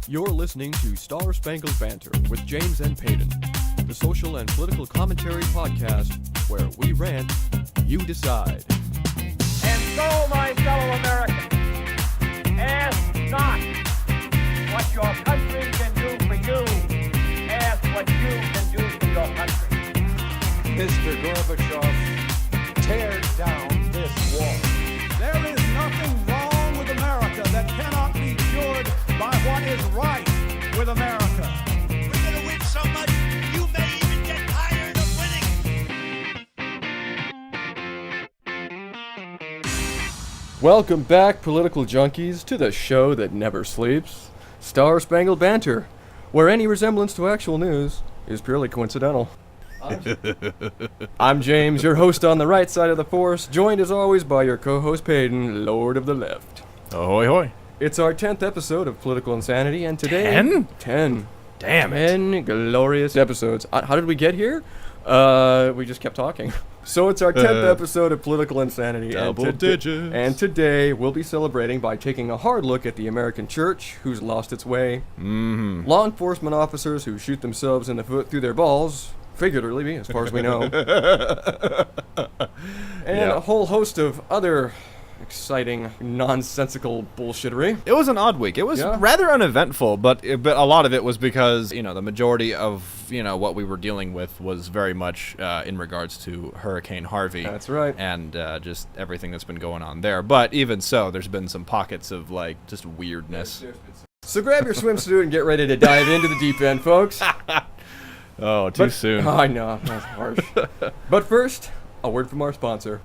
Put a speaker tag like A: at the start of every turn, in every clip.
A: You're listening to Spangled Banter with James and Peyton, the social and political commentary podcast where we rant, you decide.
B: And so, my fellow Americans, ask not what your country can do for you, ask what you can do for your country.
C: Mr. Gorbachev, tear down this wall.
D: There is nothing wrong with America that cannot be cured by what is right with America.
E: We're going to win so much, you may even get tired of winning.
A: Welcome back, political junkies, to the show that never sleeps, Spangled Banter, where any resemblance to actual news is purely coincidental. I'm James, your host on the right side of the force, joined as always by your co-host Peyton, Lord of the Left.
F: Ahoy hoy.
A: It's our 10th episode of Political Insanity, and today...
F: 10?
A: 10.
F: Damn it.
A: 10 glorious episodes. How did we get here? We just kept talking. So it's our 10th episode of Political Insanity.
F: Double digits.
A: And today we'll be celebrating by taking a hard look at the American church, who's lost its way, law enforcement officers who shoot themselves in the foot through their balls, figuratively, as far as we know, and a whole host of other exciting, nonsensical bullshittery.
F: It was an odd week. It was rather uneventful, but a lot of it was because, the majority of, what we were dealing with was very much in regards to Hurricane Harvey.
A: That's right.
F: And just everything that's been going on there. But even so, there's been some pockets of, just weirdness.
A: So grab your swimsuit and get ready to dive into the deep end, folks.
F: Oh, too soon.
A: I know, that's harsh. But first, a word from our sponsor.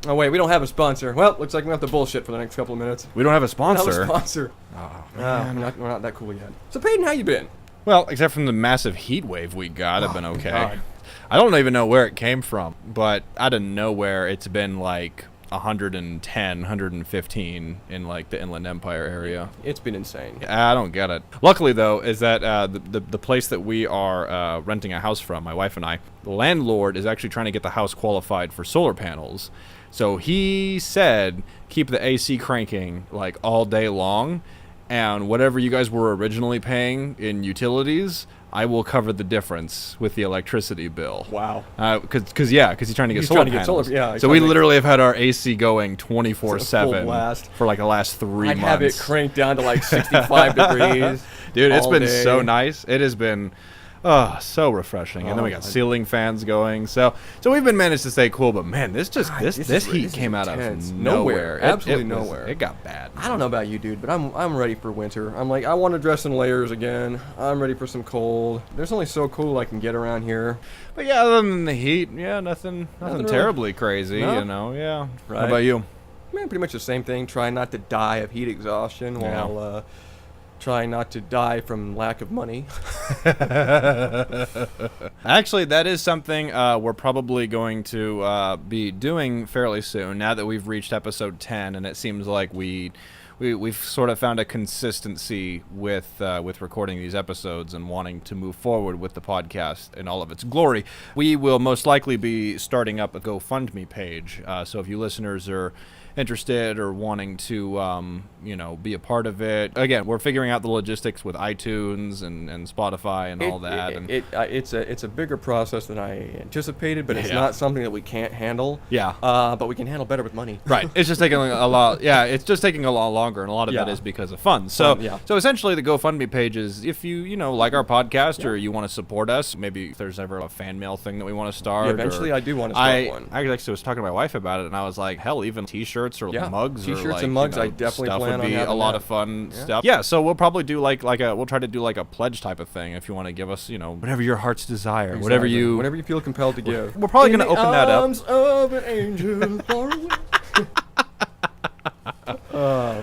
A: Oh, wait, we don't have a sponsor. Well, looks like we have to bullshit for the next couple of minutes.
F: We don't have a
A: We don't
F: sponsor.
A: have a sponsor.
F: Oh,
A: We're not that cool yet. So, Peyton, how you been?
F: Well, except from the massive heat wave we got, I've been okay.
A: God.
F: I don't even know where it came from, but out of nowhere, it's been like 110, 115 in the Inland Empire area.
A: It's been insane.
F: I don't get it. Luckily, though, is that the place that we are renting a house from, my wife and I, the landlord is actually trying to get the house qualified for solar panels. So he said, keep the AC cranking all day long, and whatever you guys were originally paying in utilities, I will cover the difference with the electricity bill.
A: Wow.
F: Because he's trying to get solar panels. So we literally have had our AC going 24/7
A: blast
F: for the last 3 months.
A: I'd have it cranked down to 65 degrees.
F: Dude, it's
A: all
F: been
A: day.
F: so nice. It has been so refreshing. And then we got ceiling fans going. So we've been managed to stay cool, but man, this heat came out of nowhere.
A: Absolutely nowhere.
F: It got bad.
A: I don't know about you, dude, but I'm ready for winter. I want to dress in layers again. I'm ready for some cold. There's only so cool I can get around here.
F: But yeah, other than the heat, nothing
A: really
F: terribly crazy,
A: No?
F: yeah.
A: Right.
F: How about you?
A: Man, pretty much the same thing. Trying not to die of heat exhaustion while trying not to die from lack of money.
F: Actually, that is something we're probably going to be doing fairly soon, now that we've reached episode 10, and it seems like we've sort of found a consistency with recording these episodes and wanting to move forward with the podcast in all of its glory. We will most likely be starting up a GoFundMe page, so if you listeners are interested or wanting to be a part of it, again, we're figuring out the logistics with iTunes and Spotify and all that.
A: It's a bigger process than I anticipated, but it's not something that we can't handle.
F: Yeah.
A: But we can handle better with money.
F: Right. It's just taking a lot. Yeah, it's just taking a lot longer, and a lot of that is because of funds. So essentially, the GoFundMe page is if you like our podcast or you want to support us. Maybe if there's ever a fan mail thing that we want to start.
A: Yeah, eventually, I do want to start one.
F: I actually was talking to my wife about it, and I was like, hell, even T-shirts or mugs.
A: T-shirts and mugs, I definitely
F: stuff
A: plan
F: would
A: on
F: be
A: having
F: a lot
A: that.
F: of fun stuff. Yeah, so we'll probably do we'll try to do a pledge type of thing if you want to give us, whatever your heart's desire,
A: Exactly.
F: whatever you
A: feel compelled to give.
F: We're probably going to open that up.
A: Arms of an angel far away.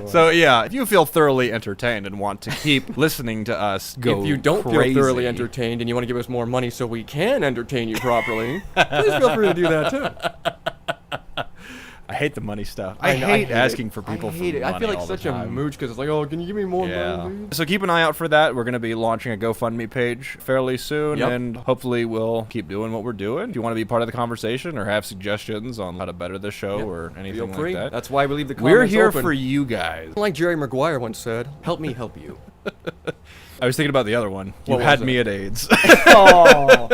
F: So yeah, if you feel thoroughly entertained and want to keep listening to us go
A: If you don't
F: crazy,
A: feel thoroughly entertained and you want to give us more money so we can entertain you properly, please feel free to do that too.
F: I hate the money stuff.
A: I
F: hate asking for people for money.
A: I feel like
F: all
A: such
F: the
A: a
F: time.
A: mooch because it's like, oh, can you give me more money, please?
F: So keep an eye out for that. We're going to be launching a GoFundMe page fairly soon, and hopefully we'll keep doing what we're doing. If you want to be part of the conversation or have suggestions on how to better the show or anything
A: Feel free.
F: like that,
A: That's why we leave the comments
F: we're here
A: open.
F: for you guys.
A: Like Jerry Maguire once said, help me help you.
F: I was thinking about the other one. You
A: What
F: had
A: was
F: me
A: it?
F: at AIDS.
A: Oh.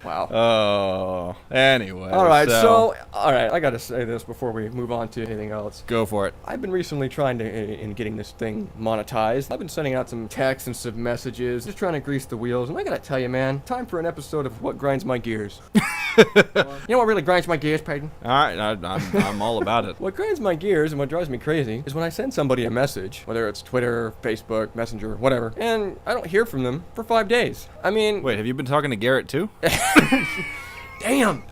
A: Wow.
F: Oh. Anyway.
A: All right, so all right, I gotta say this before we move on to anything else.
F: Go for it.
A: I've been recently trying to in getting this thing monetized. I've been sending out some texts and some messages, just trying to grease the wheels. And I gotta tell you, man, time for an episode of What Grinds My Gears. You know what really grinds my gears, Peyton?
F: All right, I'm all about it.
A: What grinds my gears and what drives me crazy is when I send somebody a message, whether it's Twitter, Facebook, Messenger, whatever, and I don't hear from them for 5 days. I mean,
F: Wait, have you been talking to Garrett too?
A: damn.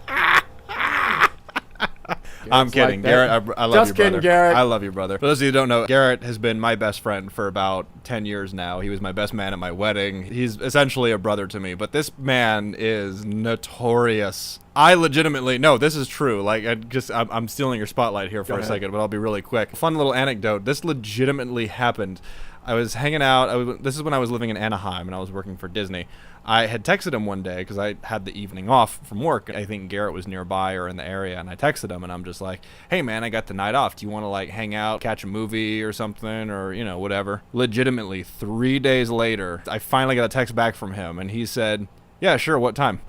F: I'm kidding,
A: like that.
F: Garrett. I love
A: Just
F: you,
A: kidding,
F: brother.
A: Garrett.
F: I love you, brother. For those of you who don't know, Garrett has been my best friend for about 10 years now. He was my best man at my wedding. He's essentially a brother to me, but this man is notorious. I legitimately, no, this is true. Like, I'm stealing your spotlight here for
A: Go
F: a
A: ahead.
F: second, but I'll be really quick. Fun little anecdote. This legitimately happened. I was hanging out. This is when I was living in Anaheim and I was working for Disney. I had texted him one day because I had the evening off from work. I think Garrett was nearby or in the area, and I texted him, and I'm just like, hey, man, I got the night off. Do you want to, like, hang out, catch a movie or something, or, you know, whatever? Legitimately, 3 days later, I finally got a text back from him, and he said, yeah, sure, what time?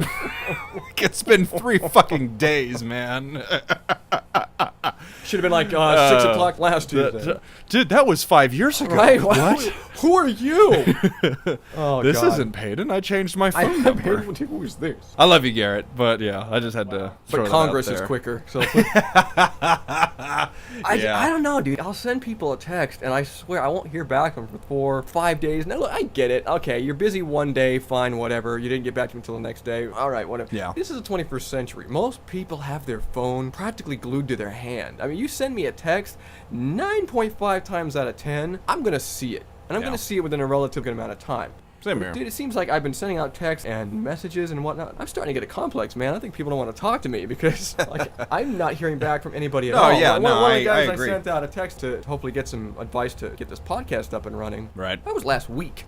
F: It's been 3 fucking days, man.
A: Should have been like 6 o'clock last Tuesday.
F: Dude, that was 5 years ago.
A: Right?
F: What?
A: Who are you? Oh,
F: This
A: God.
F: isn't Peyton. I changed my
A: I
F: phone number.
A: Who is this?
F: I love you, Garrett, but yeah, I just had to throw
A: But
F: that
A: Congress
F: out
A: is
F: there.
A: quicker. So
F: Yeah.
A: I don't know, dude. I'll send people a text, and I swear I won't hear back from them for 4, 5 days. Now, look, I get it. Okay, you're busy one day, fine, whatever. You didn't get back to me until the next day. All right, whatever.
F: Yeah.
A: This is the 21st century. Most people have their phone practically glued to their hand. I mean, you send me a text, 9.5 times out of 10, I'm gonna see it, and I'm
F: Yeah.
A: gonna see it within a relative good amount of time.
F: Same here.
A: Dude, it seems like I've been sending out texts and messages and whatnot. I'm starting to get a complex, man. I think people don't want to talk to me because like, I'm not hearing back from anybody at
F: No,
A: all.
F: yeah,
A: One
F: no,
A: of the
F: I
A: guys
F: agree.
A: sent out a text to hopefully get some advice to get this podcast up and running.
F: Right.
A: That was last week.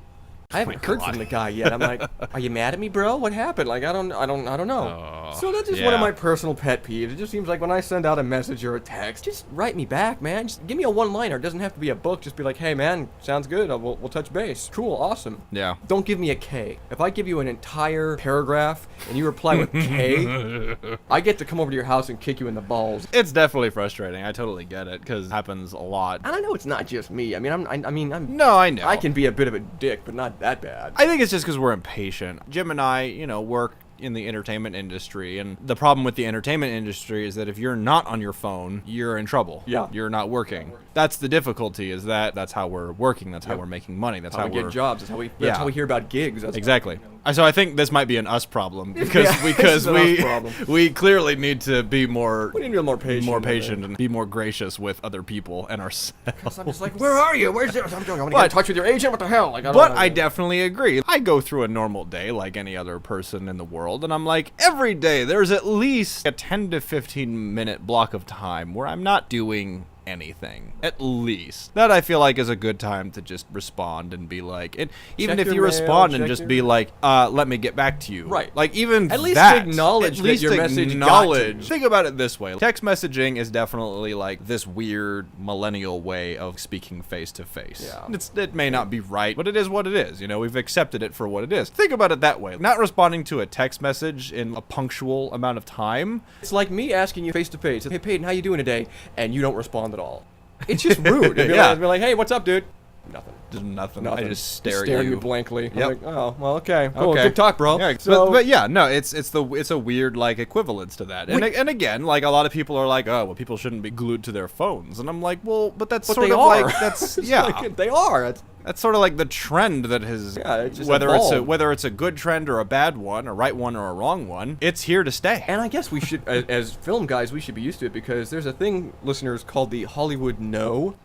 A: I haven't heard
F: God.
A: from the guy yet. I'm like, are you mad at me, bro? What happened? Like, I don't know. So that's just one of
F: yeah.
A: my personal pet peeves. It just seems like when I send out a message or a text, just write me back, man. Just give me a one-liner. It doesn't have to be a book. Just be like, hey, man, sounds good. We'll touch base. Cool, awesome.
F: Yeah.
A: Don't give me a K. If I give you an entire paragraph and you reply with K, I get to come over to your house and kick you in the balls.
F: It's definitely frustrating. I totally get it because it happens a lot.
A: And I know it's not just me. I mean, I'm
F: No, I know.
A: I can be a bit of a dick, but not that bad.
F: I think it's just because we're impatient. Jim and I, work in the entertainment industry, and the problem with the entertainment industry is that if you're not on your phone, you're in trouble.
A: Yeah.
F: You're not working. That's the difficulty, is that's how we're working, that's how we're making money, that's
A: How
F: how
A: we
F: we're
A: get jobs. That's
F: Yeah.
A: how we hear about gigs. That's
F: Exactly. So I think this might be an us problem because
A: Yeah, this is an us problem.
F: we clearly need to be more
A: We need to be more patient.
F: and be more gracious with other people and ourselves.
A: I'm just like, where are you? Where's this? I'm going to get in
F: But-
A: touch with your agent. What the hell? Like,
F: But I definitely agree. I go through a normal day like any other person in the world, and I'm like, every day there's at least a 10 to 15 minute block of time where I'm not doing anything. At least. That I feel like is a good time to just respond and be like, and even
A: Check
F: if
A: your
F: you
A: mail,
F: respond and
A: check
F: just
A: your-
F: be like, let me get back to you.
A: Right.
F: Like, even
A: At least
F: that,
A: acknowledge
F: at
A: that
F: least
A: your message got to
F: acknowledge.
A: you.
F: Think about it this way. Text messaging is definitely like this weird millennial way of speaking face to face.
A: Yeah.
F: It may not be right, but it is what it is. We've accepted it for what it is. Think about it that way. Not responding to a text message in a punctual amount of time.
A: It's like me asking you face to face, hey, Peyton, how you doing today? And you don't respond at all. It's just rude. It'd be
F: Yeah.
A: like, I'd be like, hey, what's up, dude? Nothing.
F: Just nothing.
A: Nothing.
F: I just stare at
A: Staring
F: you.
A: me blankly. I'm
F: Yep.
A: like, oh, well, okay. Cool.
F: Okay.
A: Good talk, bro.
F: Yeah,
A: So,
F: but yeah, no, it's a weird like equivalence to that. And,
A: Wait.
F: and again, like a lot of people are like, oh, well, people shouldn't be glued to their phones, and I'm like, well, but that's
A: but
F: sort
A: they
F: of
A: are.
F: like that's
A: It's
F: yeah.
A: like, they are. It's,
F: That's sort of like the trend that has,
A: Yeah, it just
F: whether
A: evolved.
F: whether it's a good trend or a bad one, a right one or a wrong one, it's here to stay.
A: and I guess we should, as film guys, we should be used to it because there's a thing, listeners, called the Hollywood no,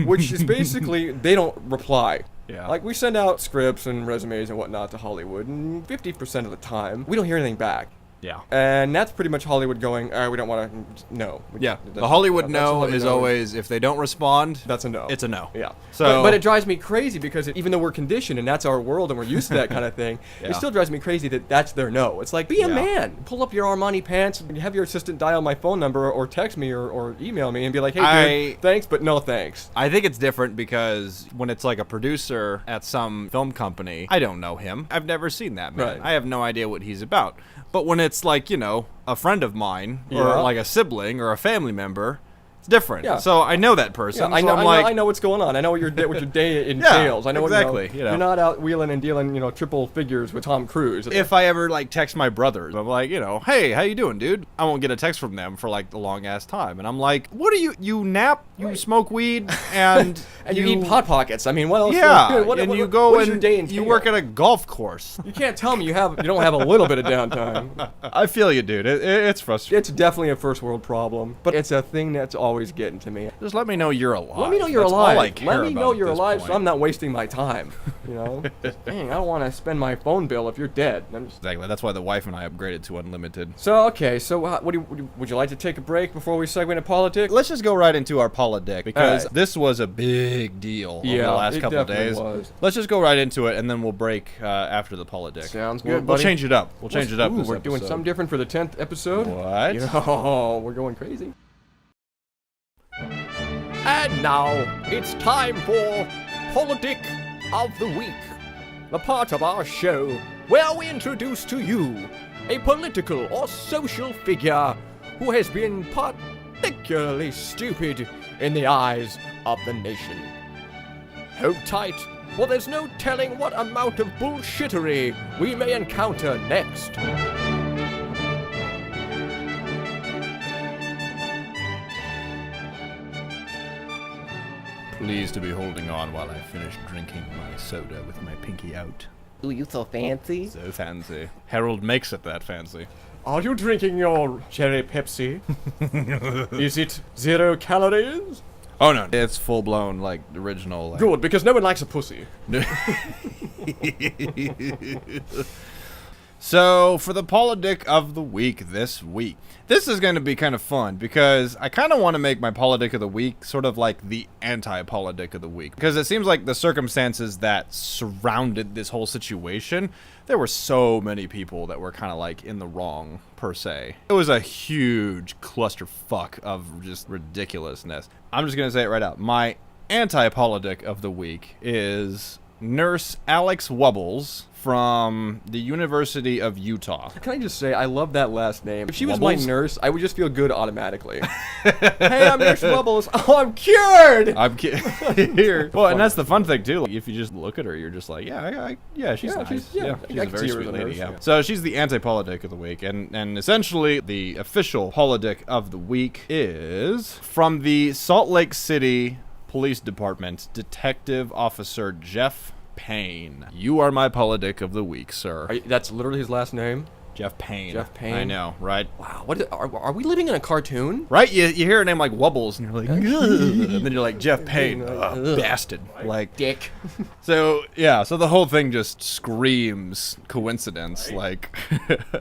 A: which is basically they don't reply.
F: Yeah.
A: Like, we send out scripts and resumes and whatnot to Hollywood, and 50% of the time, we don't hear anything back.
F: Yeah.
A: And that's pretty much Hollywood going, all right, we don't want to, no.
F: Yeah.
A: That's-
F: The Hollywood
A: that's
F: no
A: Hollywood
F: is
A: no.
F: always, if they don't respond,
A: That's a no.
F: it's a no.
A: Yeah.
F: So,
A: but it drives me crazy because even though we're conditioned and that's our world and we're used to that kind of thing,
F: Yeah.
A: it still drives me crazy that that's their no. It's like, be a
F: Yeah.
A: man. Pull up your Armani pants and have your assistant dial my phone number or text me or email me and be like, hey, dude, thanks, but no thanks.
F: I think it's different because when it's like a producer at some film company, I don't know him. I've never seen that man.
A: Right.
F: I have no idea what he's about. But when it's like, you know, a friend of mine or
A: Yeah.
F: like a sibling or a family member, it's different.
A: Yeah.
F: So I know that person.
A: Yeah, I
F: so
A: know,
F: I'm like,
A: I know what's going on. I know what your day entails. I know
F: exactly,
A: What,
F: you know.
A: You're not out wheeling and dealing, triple figures with Tom Cruise.
F: if I ever like text my brothers, I'm like, you know, hey, how you doing, dude? I won't get a text from them for like a long ass time, and I'm like, what are you nap, you smoke weed, and
A: and you eat Hot Pockets. I mean, what else?
F: Yeah,
A: What
F: and you
A: what
F: go
A: does your
F: and
A: day
F: you
A: entail?
F: work at a golf course.
A: You can't tell me you don't have a little bit of downtime.
F: I feel you, dude. It's frustrating.
A: It's definitely a first world problem, but it's a thing that's always getting to me.
F: Just let me know you're alive.
A: Let me know you're
F: That's
A: alive.
F: All I care
A: Let me
F: about
A: know
F: at
A: you're
F: this
A: alive, so
F: point.
A: I'm not wasting my time. Dang, I don't want to spend my phone bill if you're dead.
F: Exactly. That's why the wife and I upgraded to unlimited.
A: So okay, so would you like to take a break before we segue into politics?
F: Let's just go right into our politic because
A: Alright.
F: this was a big deal over
A: Yeah,
F: the last
A: it
F: couple of
A: definitely
F: days.
A: was.
F: Let's just go right into it, and then we'll break after the politic.
A: Sounds
F: We'll,
A: good,
F: we'll
A: buddy.
F: change it up. We'll change it up.
A: Ooh,
F: this
A: we're doing
F: episode.
A: something different for the 10th episode.
F: What?
A: Oh, we're going crazy.
G: And now it's time for Politic of the Week, the part of our show where we introduce to you a political or social figure who has been particularly stupid in the eyes of the nation. Hold tight, for there's no telling what amount of bullshittery we may encounter next.
F: Pleased to be holding on while I finish drinking my soda with my pinky out.
G: Ooh, you so fancy?
F: So fancy. Harold makes it that fancy.
A: Are you drinking your cherry Pepsi? Is it 0 calories?
F: Oh no, it's full blown like original. Like,
A: Good, because no one likes a pussy.
F: So, for the politic of the week this week, this is going to be kind of fun because I kind of want to make my politic of the week sort of like the anti-politic of the week. Because it seems like the circumstances that surrounded this whole situation, there were so many people that were kind of like in the wrong, per se. It was a huge clusterfuck of just ridiculousness. I'm just going to say it right out. My anti-politic of the week is Nurse Alex Wubbles from the University of Utah.
A: Can I just say, I love that last name. If she was my
F: Wubbles?
A: nurse, I would just feel good automatically. Hey, I'm Nurse Wubbles. Oh, I'm cured!
F: I'm kidding. Here. Well, and that's the fun thing too. Like, if you just look at her, you're just like, yeah, she's
A: Yeah,
F: nice.
A: she's-
F: Yeah,
A: I
F: she's a
A: can
F: very
A: see her
F: sweet
A: as a
F: lady.
A: nurse,
F: Yeah.
A: yeah.
F: So she's the anti-politic of the week, and essentially the official politic of the week is from the Salt Lake City Police Department, Detective Officer Jeff Payne. You are my politic of the week, sir.
A: That's literally his last name?
F: Jeff Payne.
A: Jeff Payne.
F: I know, right?
A: Wow, are we living in a cartoon?
F: Right? You hear a name like Wubbles, and you're like, ugh, and then you're like, Jeff Payne,
A: Ugh.
F: bastard. Like,
A: Dick.
F: so the whole thing just screams coincidence. Like,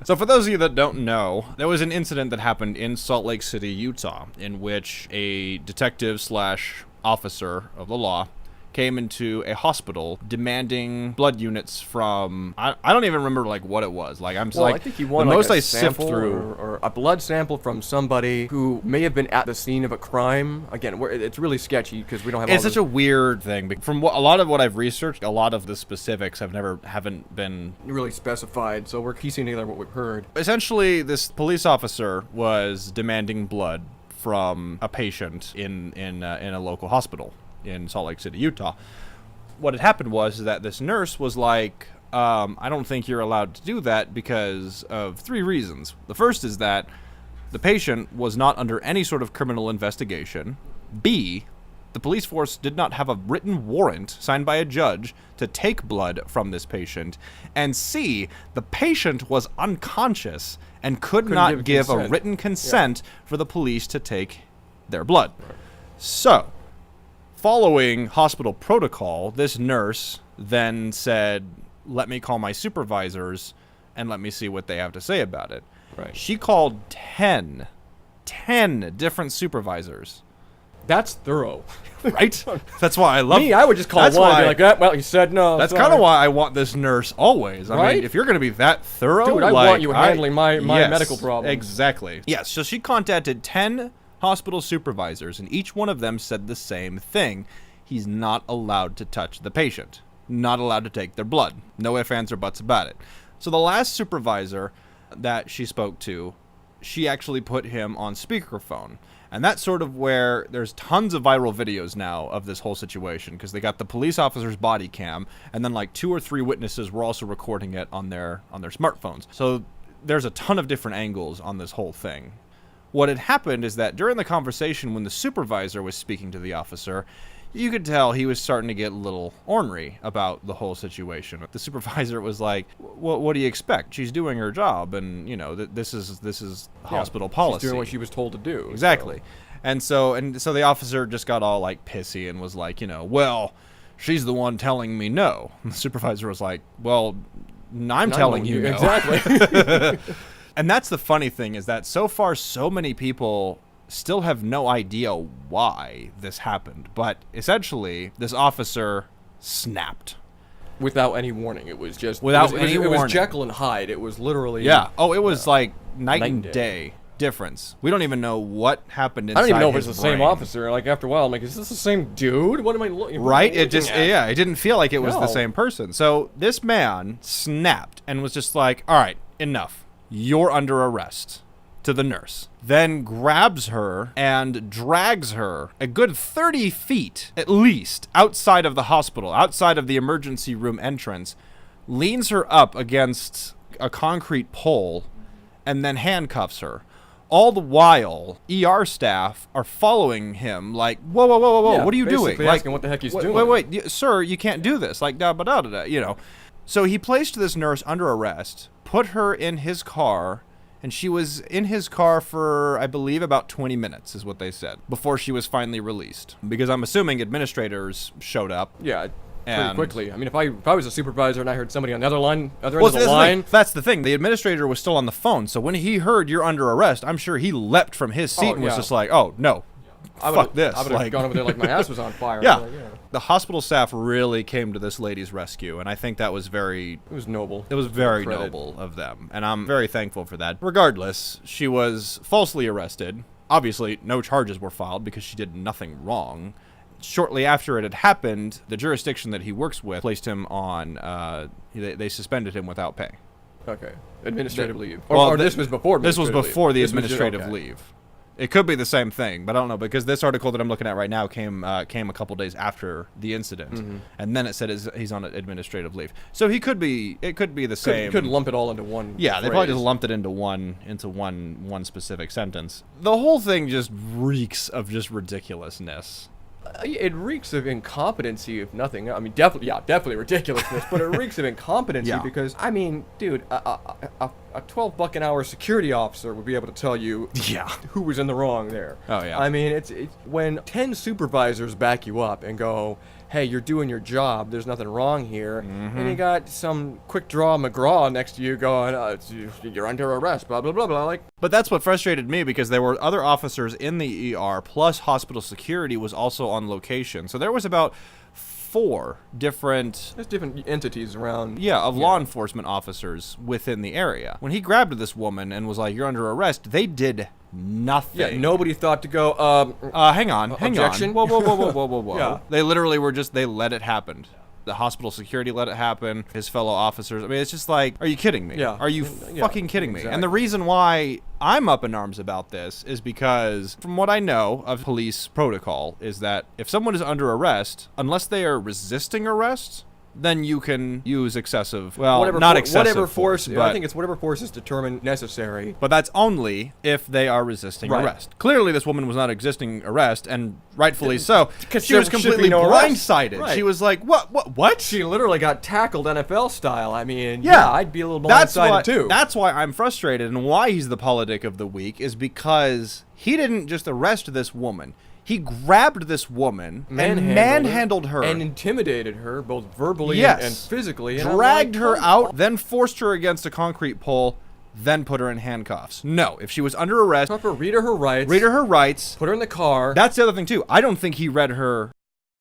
F: so for those of you that don't know, there was an incident that happened in Salt Lake City, Utah, in which a detective / officer of the law came into a hospital demanding blood units from I don't even remember like what it was. Like I'm just
A: Well,
F: like
A: I think he won
F: the
A: like
F: most
A: a
F: I sift
A: sample
F: through.
A: or a blood sample from somebody who may have been at the scene of a crime. Again, it's really sketchy because we don't have.
F: It's such a weird thing. From a lot of what I've researched, a lot of the specifics haven't been
A: really specified. So we're piecing together what we've heard.
F: essentially. This police officer was demanding blood from a patient in a local hospital in Salt Lake City, Utah. What had happened was that this nurse was like, I don't think you're allowed to do that because of 3 reasons. The first is that the patient was not under any sort of criminal investigation. B, the police force did not have a written warrant signed by a judge to take blood from this patient. And C, the patient was unconscious and could
A: Couldn't
F: not give a
A: consent.
F: written consent for the police to take their blood. So, following hospital protocol, this nurse then said, let me call my supervisors and let me see what they have to say about it.
A: Right.
F: She called 10 different supervisors.
A: That's thorough.
F: Right? That's why I love
A: Me, I would just call
F: that's
A: one and
F: why-
A: be like, "Ah, well, you said no.
F: That's
A: sorry."
F: kind of why I want this nurse always. I
A: Right?
F: mean, if you're going to be that thorough,
A: Dude, I
F: like,
A: want you handling my
F: yes,
A: medical problems.
F: Exactly. Yes, so she contacted 10 hospital supervisors, and each one of them said the same thing. He's not allowed to touch the patient. Not allowed to take their blood. No ifs, ands, or buts about it. So the last supervisor that she spoke to, she actually put him on speakerphone. And that's sort of where there's tons of viral videos now of this whole situation, because they got the police officer's body cam, and then like 2 or 3 witnesses were also recording it on their smartphones. So there's a ton of different angles on this whole thing. What had happened is that during the conversation when the supervisor was speaking to the officer, you could tell he was starting to get a little ornery about the whole situation. The supervisor was like, what do you expect? She's doing her job, and, you know, this is hospital policy.
A: She's doing what she was told to do.
F: Exactly. And so the officer just got all, like, pissy and was like, you know, well, she's the one telling me no. And the supervisor was like, well, I'm telling you no.
A: Exactly.
F: And that's the funny thing, is that so far so many people still have no idea why this happened, but essentially this officer snapped
A: Without any warning. It was just...
F: Without
A: it was,
F: any
A: it was
F: warning.
A: Jekyll and Hyde. It was literally...
F: Yeah. Oh, it was like night
A: night
F: and
A: and
F: day difference. We don't even know what happened inside
A: I don't even know if
F: his
A: it's the same
F: brain.
A: officer. Like, after a while, I'm like, is this the same dude? What am I looking
F: Right? It just,
A: at?
F: yeah, it didn't feel like it was the
A: No.
F: same person. So this man snapped and was just like, all right, enough. You're under arrest. To the nurse. Then grabs her and drags her a good 30 feet, at least, outside of the hospital, outside of the emergency room entrance, leans her up against a concrete pole, and then handcuffs her. All the while, ER staff are following him like, whoa, whoa, whoa, whoa, whoa,
A: Yeah,
F: what are you doing?
A: basically
F: Like,
A: asking what the heck he's
F: wait,
A: doing.
F: Wait, sir, you can't do this. Like, da-ba-da-da-da, you know. So he placed this nurse under arrest, put her in his car, and she was in his car for, I believe, about 20 minutes, is what they said, before she was finally released. Because I'm assuming administrators showed up.
A: Yeah, pretty
F: And-
A: quickly. I mean, if I was a supervisor and I heard somebody on the other end of the
F: Well,
A: line...
F: that's the thing. The administrator was still on the phone, so when he heard you're under arrest, I'm sure he leapt from his seat
A: Oh,
F: and was
A: yeah.
F: just like, oh, no. Fuck this.
A: I would have
F: Like-
A: gone over there like my ass was on fire.
F: Yeah.
A: Like,
F: The hospital staff really came to this lady's rescue, and I think that was very...
A: It was noble.
F: It was very
A: Credit.
F: noble of them, and I'm very thankful for that. Regardless, she was falsely arrested. Obviously, no charges were filed because she did nothing wrong. Shortly after it had happened, the jurisdiction that he works with placed him on, they suspended him without pay.
A: Okay. Administrative leave.
F: Well,
A: Or this was before
F: This was
A: administrative leave.
F: before the
A: This was just-
F: administrative
A: okay.
F: leave. It could be the same thing, but I don't know, because this article that I'm looking at right now came a couple days after the incident, and then it said he's on administrative leave. So it could be the same.
A: Couldn't lump it all into one.
F: Yeah, they probably
A: phrase.
F: just lumped it into one specific sentence. The whole thing just reeks of just ridiculously.
A: It reeks of incompetency, if nothing. I mean, definitely ridiculousness, but it reeks of incompetency
F: Yeah.
A: because, I mean, dude, a $12 an hour security officer would be able to tell you
F: Yeah.
A: who was in the wrong there.
F: Oh, yeah.
A: I mean, it's when 10 supervisors back you up and go, hey, you're doing your job, there's nothing wrong here, and you got some quick draw McGraw next to you going, you're under arrest, blah, blah, blah, blah, like,
F: But that's what frustrated me, because there were other officers in the ER, plus hospital security was also on location. So there was about 4 different
A: there's different entities around.
F: law enforcement officers within the area. When he grabbed this woman and was like, you're under arrest, they did nothing.
A: Yeah, nobody thought to go,
F: Hang on.
A: objection?
F: Whoa, whoa, whoa, whoa, whoa, whoa, whoa.
A: Yeah.
F: They literally were just, they let it happen. The hospital security let it happen. His fellow officers. I mean, it's just like, are you kidding me?
A: Yeah.
F: Are you
A: Yeah,
F: fucking kidding me? And the
A: exactly.
F: reason why I'm up in arms about this is because, from what I know of police protocol, is that if someone is under arrest, unless they are resisting arrest, then you can use excessive, well, not excessive
A: whatever force.
F: but,
A: I think it's whatever force is determined necessary.
F: but that's only if they are resisting
A: Right.
F: arrest. Clearly, this woman was not resisting arrest, and rightfully so.
A: 'Cause
F: She was
A: there should be
F: completely
A: no arrest.
F: blindsided.
A: Right.
F: She was like, "What?"
A: She literally got tackled NFL style. I mean,
F: Yeah.
A: I'd be a little
F: That's
A: blindsided
F: why.
A: too.
F: That's why I'm frustrated, and why he's the politic of the week is because he didn't just arrest this woman. He grabbed this woman and manhandled her.
A: and intimidated her both verbally
F: Yes.
A: and physically. And I'm
F: dragged
A: like,
F: her
A: come
F: out, then forced her against a concrete pole, then put her in handcuffs. No, if she was under arrest,
A: Stop her, read her rights.
F: read her rights.
A: Put her in the car.
F: That's the other thing too. I don't think he read her.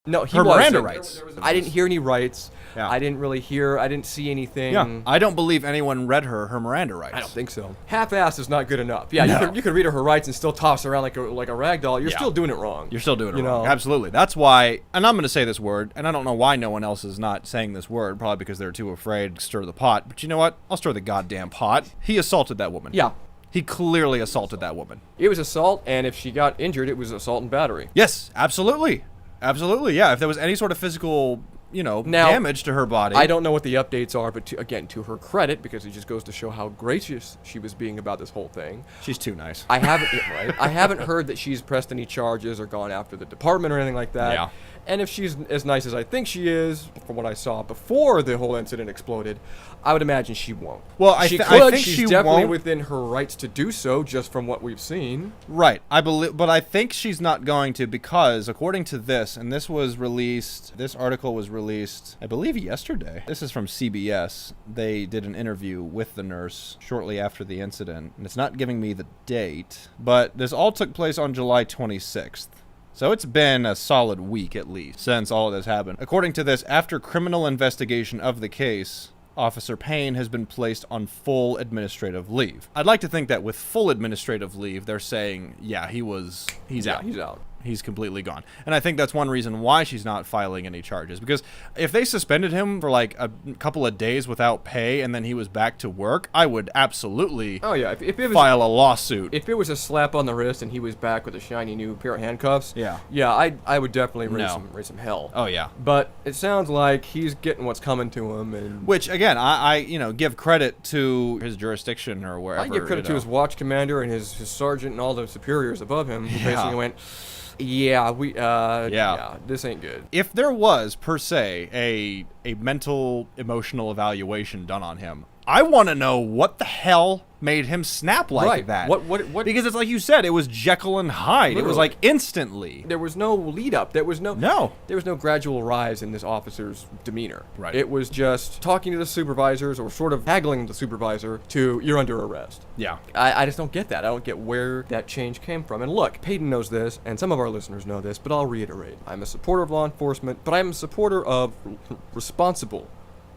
A: No, he
F: her
A: wasn't.
F: Miranda rights.
A: I didn't hear any rights.
F: Yeah.
A: I didn't see anything.
F: Yeah, I don't believe anyone read her Miranda rights.
A: I don't think so. Half-assed is not good enough. Yeah,
F: No.
A: you could read her rights and still toss her around like a rag doll. You're
F: Yeah.
A: still doing it wrong.
F: You're still doing it
A: You
F: wrong.
A: know?
F: Absolutely. That's why, and I'm going to say this word, and I don't know why no one else is not saying this word, probably because they're too afraid to stir the pot. But you know what? I'll stir the goddamn pot. He assaulted that woman.
A: Yeah.
F: He clearly assaulted that woman.
A: It was assault, and if she got injured, it was assault and battery.
F: Yes, absolutely. Absolutely, yeah. If there was any sort of physical,
A: Now,
F: damage to her body.
A: I don't know what the updates are, but again, to her credit, because it just goes to show how gracious she was being about this whole thing.
F: She's too nice.
A: I haven't heard that she's pressed any charges or gone after the department or anything like that.
F: Yeah.
A: And if she's as nice as I think she is, from what I saw before the whole incident exploded, I would imagine she won't.
F: Well, I
A: she
F: think
A: could. She's
F: she
A: definitely
F: won't.
A: within her rights to do so, just from what we've seen.
F: Right, I believe, but I think she's not going to because, according to this, and this article was released, I believe, yesterday. This is from CBS. They did an interview with the nurse shortly after the incident, and it's not giving me the date, but this all took place on July 26th. So it's been a solid week at least since all of this happened. According to this, after criminal investigation of the case, Officer Payne has been placed on full administrative leave. I'd like to think that with full administrative leave, they're saying, yeah, he's out.
A: He's out.
F: He's completely gone. And I think that's one reason why she's not filing any charges. Because if they suspended him for like a couple of days without pay and then he was back to work, I would absolutely
A: Oh yeah, if it was
F: file a lawsuit.
A: if it was a slap on the wrist and he was back with a shiny new pair of handcuffs,
F: Yeah.
A: I would definitely raise some hell.
F: Oh, yeah.
A: But it sounds like he's getting what's coming to him, and
F: Which, again, I give credit to his jurisdiction or wherever.
A: I give credit to his watch commander and his sergeant and all the superiors above him who basically went, yeah, this ain't good.
F: If there was, per se, a mental, emotional evaluation done on him, I want to know what the hell made him snap like
A: Right.
F: that.
A: What?
F: Because it's like you said, it was Jekyll and Hyde. It was
A: Literally.
F: like instantly.
A: There was no lead up. There was no gradual rise in this officer's demeanor.
F: Right.
A: It was just talking to the supervisors or sort of haggling the supervisor to you're under arrest.
F: Yeah.
A: I just don't get that. I don't get where that change came from. And look, Peyton knows this, and some of our listeners know this, but I'll reiterate. I'm a supporter of law enforcement, but I'm a supporter of responsible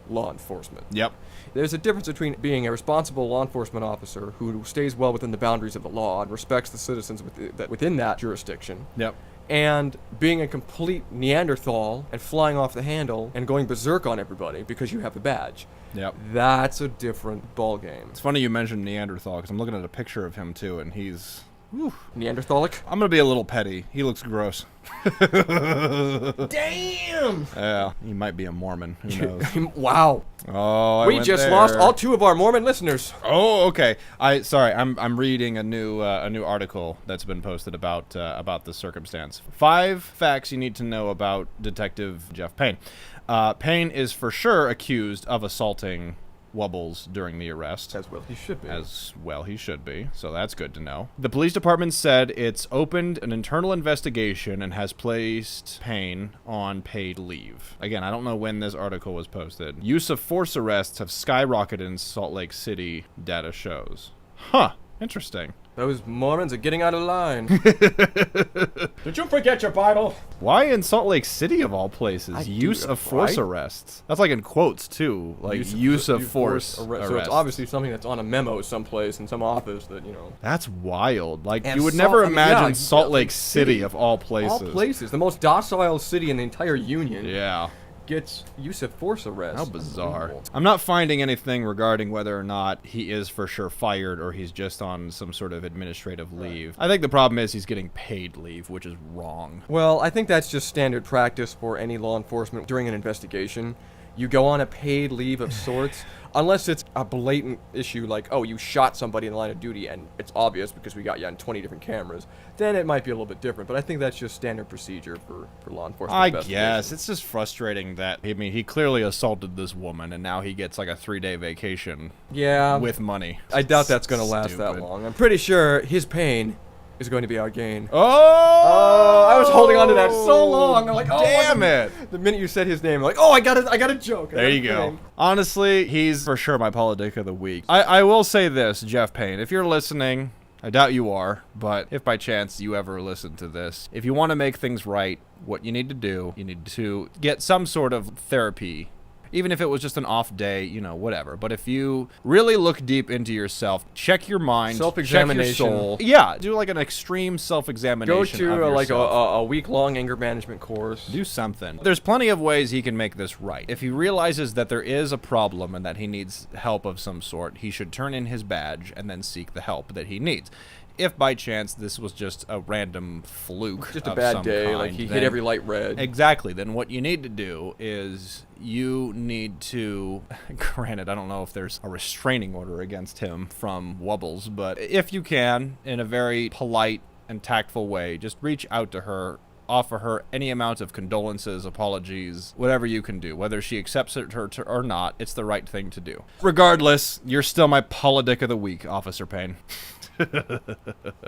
A: law enforcement.
F: Yep.
A: There's a difference between being a responsible law enforcement officer who stays well within the boundaries of the law and respects the citizens within that jurisdiction,
F: Yep.
A: and being a complete Neanderthal and flying off the handle and going berserk on everybody because you have a badge.
F: Yep.
A: That's a different ballgame.
F: It's funny you mentioned Neanderthal because I'm looking at a picture of him too, and he's.
A: Neanderthalic?
F: I'm gonna be a little petty. He looks gross.
A: Damn!
F: Yeah, he might be a Mormon. Who knows?
A: Wow.
F: Oh, I
A: We
F: went
A: just
F: there.
A: lost all 2 of our Mormon listeners.
F: Oh, okay. I'm reading a new article that's been posted about the circumstance. 5 facts you need to know about Detective Jeff Payne. Payne is for sure accused of assaulting Wubbles during the arrest.
A: As well he should be.
F: As well he should be, so that's good to know. The police department said it's opened an internal investigation and has placed Payne on paid leave. Again, I don't know when this article was posted. Use of force arrests have skyrocketed in Salt Lake City, data shows. Huh, interesting.
A: Those Mormons are getting out of line. Did you forget your Bible?
F: Why in Salt Lake City of all places?
A: I do,
F: Use of force
A: right?
F: arrests. That's like in quotes too, like use of force arrests.
A: So it's obviously something that's on a memo someplace in some office that,
F: That's wild. Like
A: And
F: you would never
A: Salt-
F: imagine
A: yeah,
F: Salt Lake City of all places.
A: All places. The most docile city in the entire union
F: Yeah.
A: gets use of force arrest.
F: How bizarre.
A: Unbelievable.
F: I'm not finding anything regarding whether or not he is for sure fired or he's just on some sort of administrative leave. I think the problem is he's getting paid leave, which is wrong.
A: Well, I think that's just standard practice for any law enforcement during an investigation. You go on a paid leave of sorts, unless it's a blatant issue like, oh, you shot somebody in the line of duty and it's obvious because we got you on 20 different cameras, then it might be a little bit different. But I think that's just standard procedure for law enforcement
F: I
A: investigations.
F: guess. It's just frustrating that, I mean, he clearly assaulted this woman and now he gets like a 3-day vacation
A: Yeah.
F: with money.
A: I doubt that's going to last that
F: Stupid.
A: long. I'm pretty sure his pain is going to be our gain.
F: Oh,
A: I was holding on to that so long. I'm like, oh,
F: damn it.
A: The minute you said his name, I'm like, oh, I got a joke.
F: There you go. Honestly, he's for sure my politic of the week. I will say this, Jeff Payne, if you're listening, I doubt you are, but if by chance you ever listen to this, if you want to make things right, what you need to do, you need to get some sort of therapy. Even if it was just an off day, you know, whatever. But if you really look deep into yourself, check your mind,
A: self-examination.
F: check your soul. Yeah, do like an extreme self-examination.
A: Go
F: of
A: to like
F: yourself.
A: a week-long anger management course.
F: Do something. There's plenty of ways he can make this right. If he realizes that there is a problem and that he needs help of some sort, he should turn in his badge and then seek the help that he needs. If by chance this was just a random fluke,
A: just a
F: of
A: bad
F: some
A: day,
F: kind,
A: like he
F: then-
A: hit every light red.
F: Exactly. Then what you need to do is you need to, granted, I don't know if there's a restraining order against him from Wubbles, but if you can, in a very polite and tactful way, just reach out to her, offer her any amount of condolences, apologies, whatever you can do. Whether she accepts it or not, it's the right thing to do. Regardless, you're still my politic of the week, Officer Payne.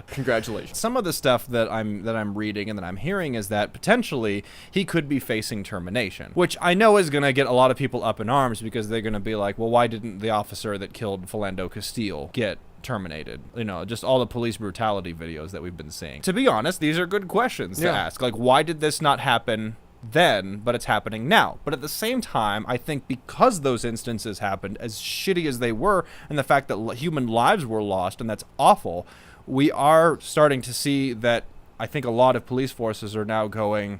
A: Congratulations.
F: Some of the stuff that I'm reading and that I'm hearing is that potentially he could be facing termination, which I know is going to get a lot of people up in arms because they're going to be like, well, why didn't the officer that killed Philando Castile get terminated? You know, just all the police brutality videos that we've been seeing. To be honest, these are good questions to ask. Like, why did this not happen then, but it's happening now? But at the same time, I think because those instances happened, as shitty as they were, and the fact that human lives were lost, and that's awful, we are starting to see that I think a lot of police forces are now going,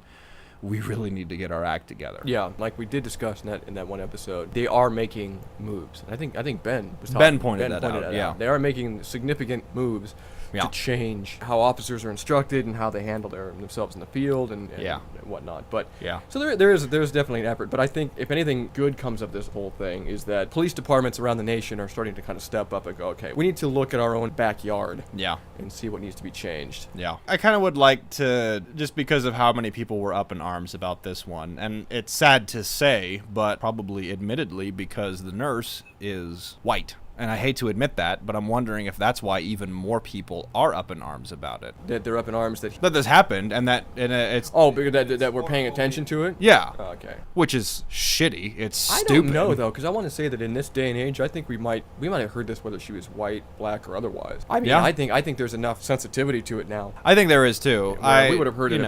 F: we really need to get our act together.
A: Yeah, like we did discuss in that one episode, they are making moves. And I think Ben was talking.
F: Ben pointed that out, yeah.
A: They are making significant moves
F: Yeah.
A: to change how officers are instructed and how they handle themselves in the field and whatnot. But
F: Yeah.
A: so there's definitely an effort. But I think if anything good comes of this whole thing is that police departments around the nation are starting to kind of step up and go, okay, we need to look at our own backyard
F: Yeah.
A: and see what needs to be changed.
F: Yeah. I kind of would like to, just because of how many people were up in arms about this one, and it's sad to say, but probably admittedly because the nurse is white. And I hate to admit that, but I'm wondering if that's why even more people are up in arms about it.
A: That they're up in arms that
F: That this happened, and it's...
A: oh, because that we're paying attention to it.
F: Yeah.
A: Okay.
F: Which is shitty. It's
A: I
F: stupid.
A: don't know though, because I want to say that in this day and age, I think we might have heard this whether she was white, black, or otherwise. I mean,
F: Yeah.
A: I think there's enough sensitivity to it now.
F: I think there is too.
A: We would have heard it.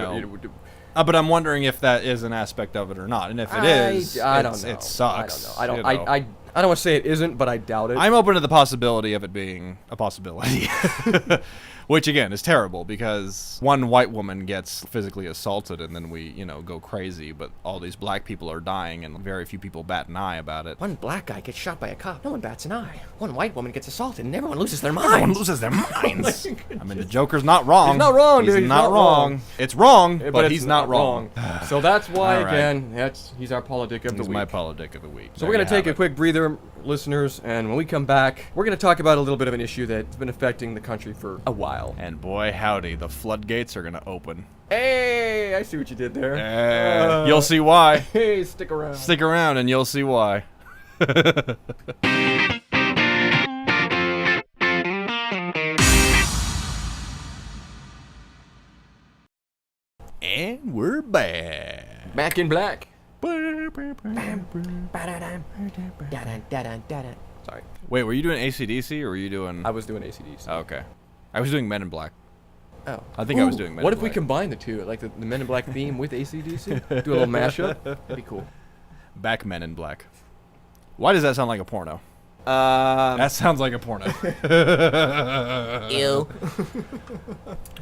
F: But I'm wondering if that is an aspect of it or not, and if it is,
A: I don't know.
F: it sucks.
A: I don't know. I don't want to say it isn't, but I doubt it.
F: I'm open to the possibility of it being a possibility. Which, again, is terrible because one white woman gets physically assaulted and then we, go crazy, but all these black people are dying and very few people bat an eye about it.
G: One black guy gets shot by a cop. No one bats an eye. One white woman gets assaulted and everyone loses their minds.
F: Everyone loses their minds. I mean, the Joker's not wrong.
A: He's not wrong, dude.
F: He's not wrong. It's wrong, but
A: it's
F: he's not wrong.
A: So that's why,
F: All right.
A: again, he's our politic of the
F: He's
A: week.
F: my politic of the week.
A: So we're going to take a quick breather, listeners, and when we come back, we're going to talk about a little bit of an issue that's been affecting the country for a while.
F: And boy, howdy, the floodgates are going to open.
A: Hey, I see what you did there.
F: You'll see why.
A: Hey, stick around.
F: Stick around and you'll see why. And we're back.
A: Back in black.
G: Sorry.
F: Wait, were you doing AC/DC or were you doing...
A: I was doing ACDs.
F: Oh, okay. I was doing Men in Black.
A: Oh.
F: I think I was doing Men
A: What
F: in
A: if we
F: Black.
A: combine the two? Like the Men in Black theme with ACDC? Do a little mashup? That'd be cool.
F: Back Men in Black. Why does that sound like a porno?
A: That
F: That sounds like a porno.
G: Ew.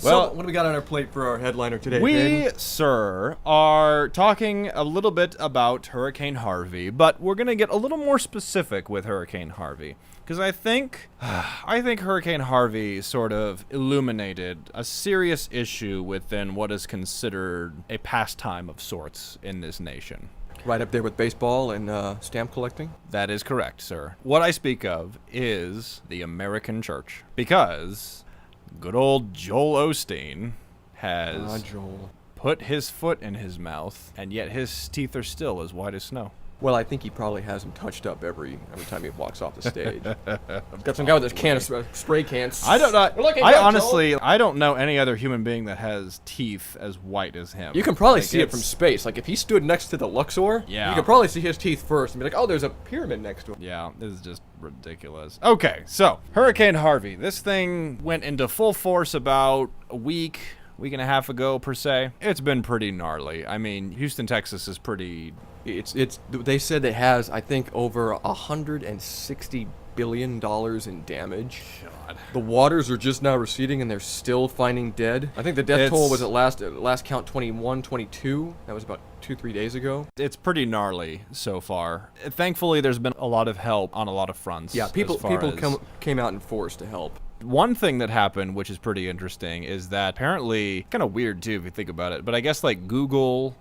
A: well, what do we got on our plate for our headliner today?
F: We,
A: Hayden?
F: sir, are talking a little bit about Hurricane Harvey, but we're going to get a little more specific with Hurricane Harvey. Because I think Hurricane Harvey sort of illuminated a serious issue within what is considered a pastime of sorts in this nation.
A: Right up there with baseball and stamp collecting.
F: That is correct, sir. What I speak of is the American church. Because good old Joel Osteen has
A: Joel.
F: put his foot in his mouth, and yet his teeth are still as white as snow.
A: Well, I think he probably has him touched up every time he walks off the stage. He's got some guy with his can of spray cans.
F: I don't know.
A: Look at
F: I
A: that,
F: honestly, I don't know any other human being that has teeth as white as him.
A: You can probably
F: Like,
A: see it from space. Like if he stood next to the Luxor,
F: Yeah.
A: you could probably see his teeth first and be like, "Oh, there's a pyramid next to him."
F: Yeah, this is just ridiculous. Okay, so Hurricane Harvey. This thing went into full force about a week and a half ago per se. It's been pretty gnarly. I mean, Houston, Texas is pretty.
A: It's they said it has, I think, over $160 billion in damage.
F: God.
A: The waters are just now receding and they're still finding dead. I think the death toll was at last count 21, 22. That was about 2-3 days ago.
F: It's pretty gnarly so far. Thankfully, there's been a lot of help on a lot of fronts.
A: Yeah, people
F: as far as-
A: came out in force to help.
F: One thing that happened, which is pretty interesting, is that apparently, kind of weird too if you think about it, but I guess like Google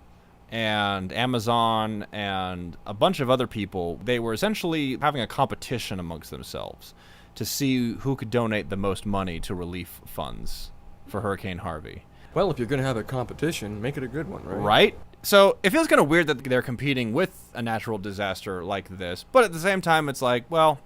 F: and Amazon and a bunch of other people, they were essentially having a competition amongst themselves to see who could donate the most money to relief funds for Hurricane Harvey.
A: Well, if you're going to have a competition, make it a good one, right?
F: Right? So it feels kind of weird that they're competing with a natural disaster like this, but at the same time, it's like, well,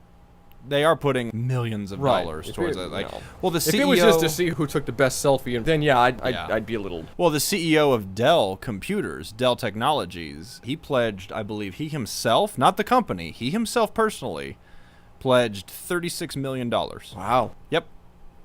F: they are putting millions of dollars
A: If
F: towards
A: it,
F: it. Like,
A: no.
F: well, the
A: If
F: CEO,
A: it was just to see who took the best selfie, then yeah,
F: Yeah.
A: I'd be a little.
F: well, the CEO of Dell Computers, Dell Technologies, he pledged, I believe, he himself, not the company, he himself personally, pledged $36 million.
A: Wow.
F: Yep,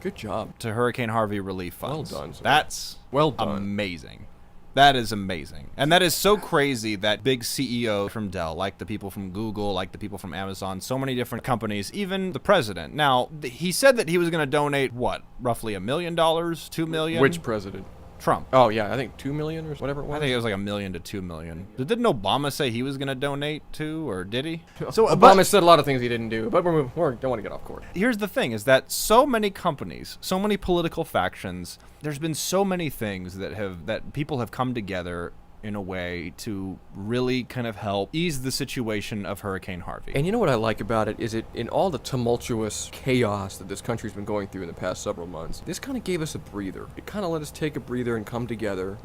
A: Good job.
F: to Hurricane Harvey relief funds.
A: Well done, sir.
F: That's
A: Well done.
F: amazing. That is amazing. And that is so crazy that big CEO from Dell, like the people from Google, like the people from Amazon, so many different companies, even the president. Now, he said that he was going to donate, what, roughly $1 million, $2 million?
A: Which president?
F: Trump.
A: Oh yeah, I think 2 million or whatever it was.
F: I think it was like $1 million to $2 million. Didn't Obama say he was going to donate to, or did he?
A: So Obama said a lot of things he didn't do, but we don't want to get off course.
F: Here's the thing, is that so many companies, so many political factions, there's been so many things that people have come together in a way to really kind of help ease the situation of Hurricane Harvey.
A: And you know what I like about it is in all the tumultuous chaos that this country's been going through in the past several months, this kind of gave us a breather. It kind of let us take a breather and come together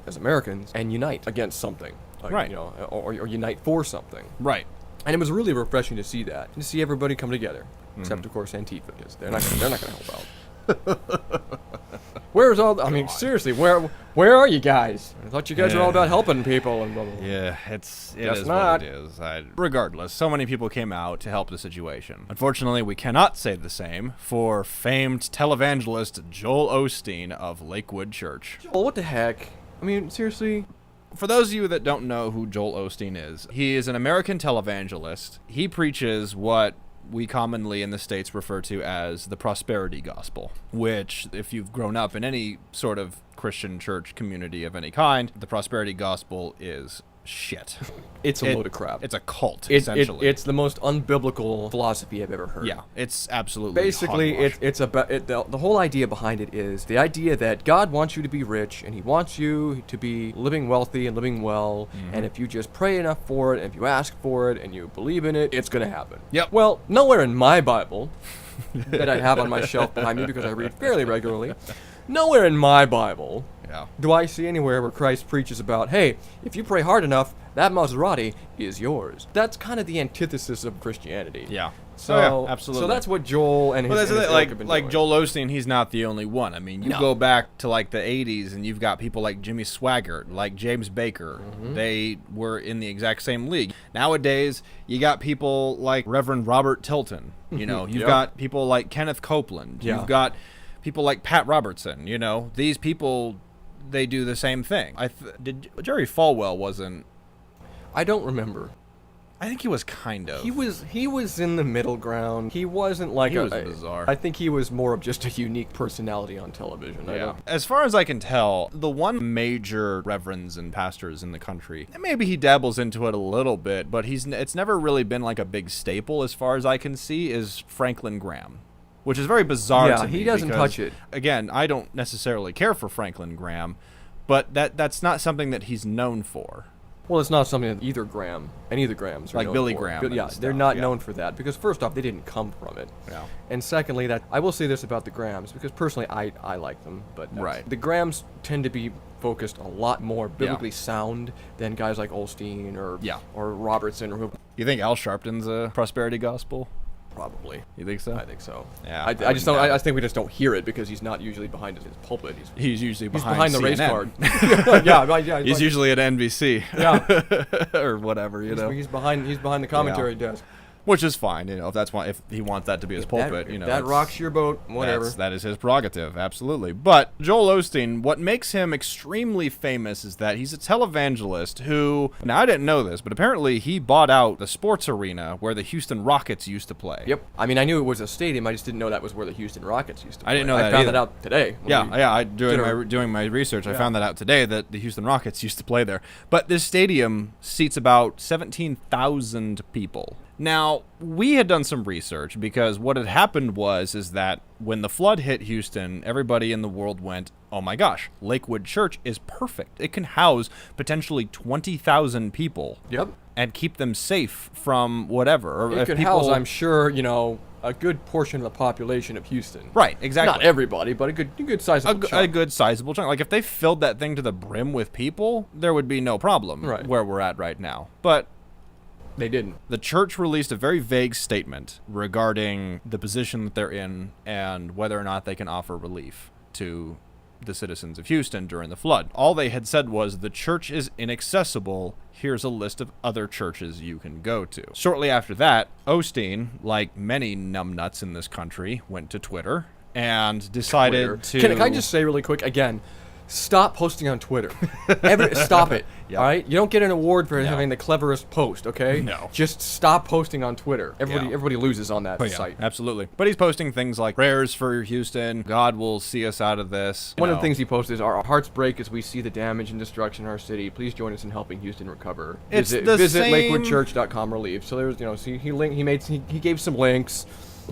A: as Americans and unite against something,
F: Right.
A: You know, or unite for something.
F: Right.
A: And it was really refreshing to see that, to see everybody come together, except of course Antifa, because they're not gonna help out. Where's all? I mean, seriously, where are you guys? I thought you guys were all about helping people and blah, blah, blah.
F: Yeah, it
A: Guess
F: is
A: not.
F: what it is. Regardless, so many people came out to help the situation. Unfortunately, we cannot say the same for famed televangelist Joel Osteen of Lakewood Church.
A: Well, what the heck? I mean, seriously.
F: For those of you that don't know who Joel Osteen is, he is an American televangelist. He preaches what we commonly in the States refer to as the prosperity gospel, which, if you've grown up in any sort of Christian church community of any kind, the prosperity gospel is shit.
A: It's a load of crap.
F: It's a cult, essentially.
A: It's the most unbiblical philosophy I've ever heard.
F: Yeah, it's absolutely
A: Basically,
F: hogwash.
A: it's about the whole idea behind it is the idea that God wants you to be rich and He wants you to be living wealthy and living well. And if you just pray enough for it, and if you ask for it, and you believe in it, it's gonna happen.
F: Yep.
A: Well, nowhere in my Bible that I have on my shelf behind me because I read fairly regularly, nowhere in my Bible
F: Yeah.
A: do I see anywhere where Christ preaches about, hey, if you pray hard enough, that Maserati is yours. That's kind of the antithesis of Christianity.
F: Yeah.
A: So,
F: yeah, absolutely.
A: So that's what Joel and his,
F: Well, that's
A: and his
F: the
A: ilk
F: thing,
A: have been
F: like
A: doing.
F: Joel Osteen, he's not the only one. I mean, you
A: No.
F: go back to like the 80s and you've got people like Jimmy Swaggart, like James Baker. They were in the exact same league. Nowadays, you got people like Reverend Robert Tilton. You know, you've
A: Yep.
F: got people like Kenneth Copeland.
A: Yeah.
F: You've got people like Pat Robertson. You know, these people, they do the same thing. Did Jerry Falwell wasn't?
A: I don't remember.
F: I think he was kind of.
A: He was in the middle ground. He wasn't like
F: He was bizarre.
A: I think he was more of just a unique personality on television. I don't-
F: As far as I can tell, the one major reverends and pastors in the country, and maybe he dabbles into it a little bit, but it's never really been like a big staple as far as I can see, is Franklin Graham. Which is very bizarre
A: Yeah,
F: to me.
A: he doesn't
F: because,
A: touch it.
F: Again, I don't necessarily care for Franklin Graham, but that's not something that he's known for.
A: Well, it's not something that either Graham, any of the Grahams are
F: Like
A: known
F: Billy
A: for.
F: Graham
A: But
F: and
A: yeah,
F: stuff,
A: they're not
F: yeah.
A: known for that because first off, they didn't come from it.
F: Yeah.
A: And secondly, that I will say this about the Grahams because personally I like them, but
F: Right.
A: the Grahams tend to be focused, a lot more biblically sound than guys like Osteen or Robertson or who.
F: You think Al Sharpton's a prosperity gospel?
A: Probably.
F: You think so?
A: I think so.
F: Yeah,
A: I
F: I
A: just don't.
F: wouldn't
A: I think we just don't hear it because he's not usually behind his pulpit.
F: He's usually
A: He's
F: behind
A: behind the race
F: CNN.
A: card. yeah.
F: He's usually at NBC.
A: Yeah.
F: or whatever,
A: He's behind the commentary desk.
F: Which is fine, if he wants that to be his pulpit,
A: That
F: that's-
A: rocks your boat, whatever.
F: That is his prerogative, absolutely. But Joel Osteen, what makes him extremely famous is that he's a televangelist who, now I didn't know this, but apparently he bought out the sports arena where the Houston Rockets used to play.
A: Yep. I mean, I knew it was a stadium. I just didn't know that was where the Houston Rockets used to play.
F: I didn't know that
A: I found
F: either.
A: that out today.
F: Doing my research, I found that out today that the Houston Rockets used to play there. But this stadium seats about 17,000 people. Now, we had done some research because what had happened is that when the flood hit Houston, everybody in the world went, oh my gosh, Lakewood Church is perfect. It can house potentially 20,000 people.
A: Yep.
F: And keep them safe from whatever. Or
A: It
F: if
A: could
F: people,
A: house, I'm sure, a good portion of the population of Houston.
F: Right, exactly.
A: Not everybody, but a good sizable chunk.
F: A good sizable chunk. Like if they filled that thing to the brim with people, there would be no problem where we're at right now. But
A: they didn't.
F: The church released a very vague statement regarding the position that they're in and whether or not they can offer relief to the citizens of Houston during the flood. All they had said was the church is inaccessible. Here's a list of other churches you can go to. Shortly after that, Osteen, like many numbnuts in this country, went to Twitter and decided to...
A: Can I just say really quick, again, stop posting on Twitter. Stop it.
F: Yep.
A: All right? You don't get an award for having the cleverest post, okay?
F: No.
A: Just stop posting on Twitter. Everybody loses on that site.
F: Absolutely. But he's posting things like prayers for Houston. God will see us out of this.
A: One of the things he posted is our hearts break as we see the damage and destruction in our city. Please join us in helping Houston recover. Visit lakewoodchurch.com relief. So there's, so he gave some links.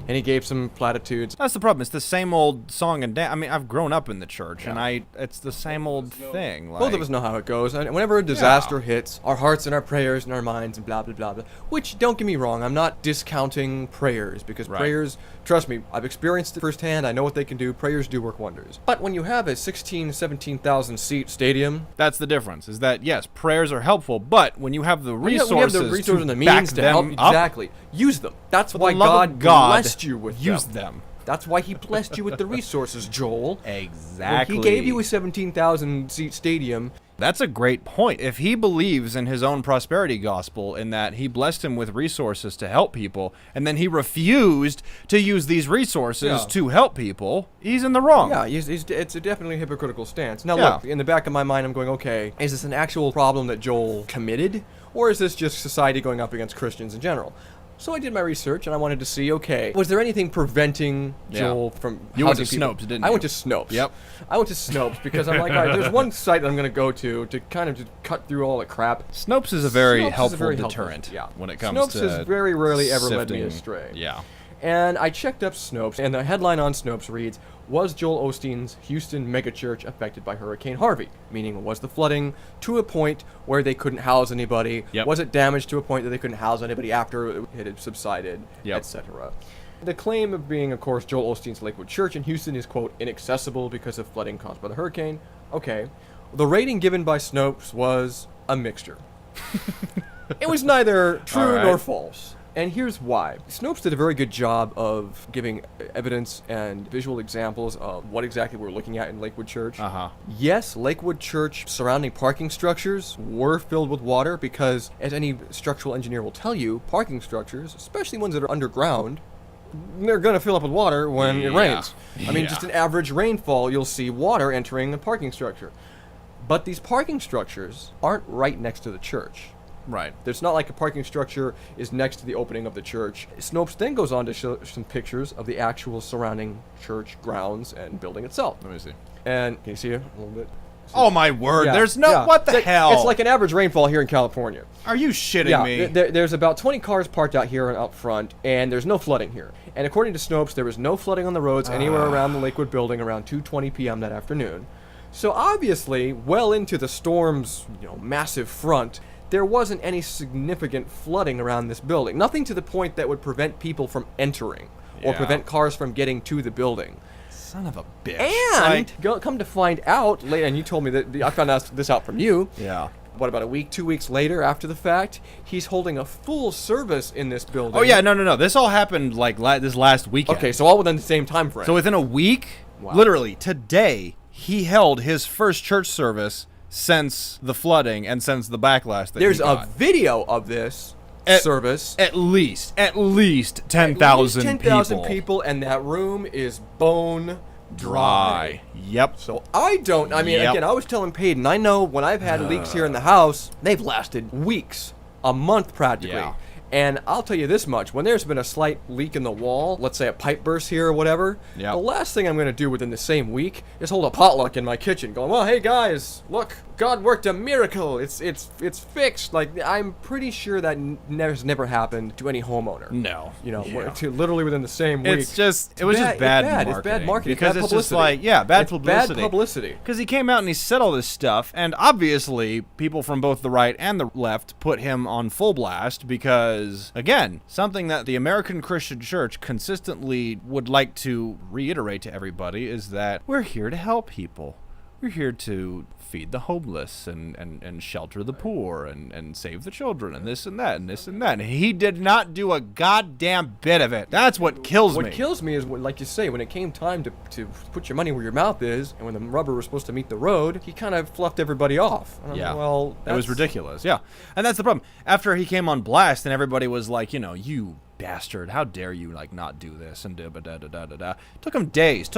A: And he gave some platitudes.
F: That's the problem. It's the same old song and dance. I mean, I've grown up in the church, and it's the same old thing.
A: Both of us know how it goes. And whenever a disaster hits, our hearts and our prayers and our minds and blah, blah, blah, blah. Which, don't get me wrong, I'm not discounting prayers. Because prayers, trust me, I've experienced it firsthand. I know what they can do. Prayers do work wonders. But when you have a 17,000 seat stadium...
F: That's the difference, is that, yes, prayers are helpful, but when you have the resources,
A: and the means to help, exactly, use them. That's why God blessed you with them. That's why he blessed you with the resources, Joel.
F: Exactly.
A: When he gave you a 17,000 seat stadium.
F: That's a great point. If he believes in his own prosperity gospel, in that he blessed him with resources to help people, and then he refused to use these resources to help people, he's in the wrong.
A: Yeah, it's a definitely hypocritical stance. Now look, in the back of my mind, I'm going, okay, is this an actual problem that Joel committed, or is this just society going up against Christians in general? So I did my research, and I wanted to see, okay, was there anything preventing Joel from
F: You went to
A: housing people?
F: Snopes, didn't you?
A: I went to Snopes.
F: Yep.
A: I went to Snopes because I'm like, all right, there's one site that I'm going to go to kind of just cut through all the crap.
F: Snopes is a very
A: Snopes
F: helpful
A: is
F: deterrent when it comes
A: Snopes
F: to
A: has very rarely ever led me
F: sifting.
A: astray.
F: Yeah.
A: And I checked up Snopes, and the headline on Snopes reads, was Joel Osteen's Houston megachurch affected by Hurricane Harvey? Meaning, was the flooding to a point where they couldn't house anybody?
F: Yep.
A: Was it damaged to a point that they couldn't house anybody after it had subsided, etc.? The claim of being, of course, Joel Osteen's Lakewood Church in Houston is, quote, inaccessible because of flooding caused by the hurricane. Okay. The rating given by Snopes was a mixture. It was neither true nor false. And here's why. Snopes did a very good job of giving evidence and visual examples of what exactly we're looking at in Lakewood Church. Yes, Lakewood Church surrounding parking structures were filled with water because, as any structural engineer will tell you, parking structures, especially ones that are underground, they're going to fill up with water when it rains. I mean, just an average rainfall, you'll see water entering the parking structure. But these parking structures aren't right next to the church.
F: Right.
A: It's not like a parking structure is next to the opening of the church. Snopes then goes on to show some pictures of the actual surrounding church grounds and building itself.
F: Let me see.
A: And can you see it a little bit?
F: Oh my word!
A: Yeah,
F: There's no what the hell?
A: It's like an average rainfall here in California.
F: Are you shitting me?
A: There's about 20 cars parked out here and out front, and there's no flooding here. And according to Snopes, there was no flooding on the roads anywhere around the Lakewood building around 2:20 p.m. that afternoon. So obviously, well into the storm's massive front, there wasn't any significant flooding around this building. Nothing to the point that would prevent people from entering or prevent cars from getting to the building.
F: Son of a bitch.
A: And come to find out later, and you told me that I found this out from you.
F: Yeah.
A: What, about a week, 2 weeks later after the fact, he's holding a full service in this building.
F: Oh yeah, no. This all happened like this last weekend.
A: Okay, so all within the same time frame.
F: So within a week, literally today, he held his first church service since the flooding and since the backlash that
A: there's
F: he got.
A: a video of this service.
F: At least 10,000
A: 10,000 people, and that room is bone dry.
F: Yep.
A: So again, I was telling Peyton, I know when I've had leaks here in the house, they've lasted weeks, a month practically.
F: Yeah.
A: And I'll tell you this much, when there's been a slight leak in the wall, let's say a pipe burst here or whatever, the last thing I'm going to do within the same week is hold a potluck in my kitchen going, well, hey guys, look, God worked a miracle. It's fixed. Like, I'm pretty sure that has never happened to any homeowner.
F: No.
A: You know, literally within the same week.
F: It was just bad marketing.
A: It's bad marketing.
F: Because
A: bad
F: it's
A: publicity.
F: just like, bad publicity.
A: Bad publicity.
F: Because he came out and he said all this stuff, and obviously people from both the right and the left put him on full blast because, again, something that the American Christian Church consistently would like to reiterate to everybody is that we're here to help people. We're here to feed the homeless and shelter the poor and save the children and this and that and this and that. And he did not do a goddamn bit of it. That's what kills me.
A: What kills me is, like you say, when it came time to put your money where your mouth is, and when the rubber was supposed to meet the road, he kind of fluffed everybody off. And I'm like, well,
F: it was ridiculous. Yeah, and that's the problem. After he came on blast, and everybody was like, you bastard, how dare you not do this and da-da-da-da-da-da. Took them days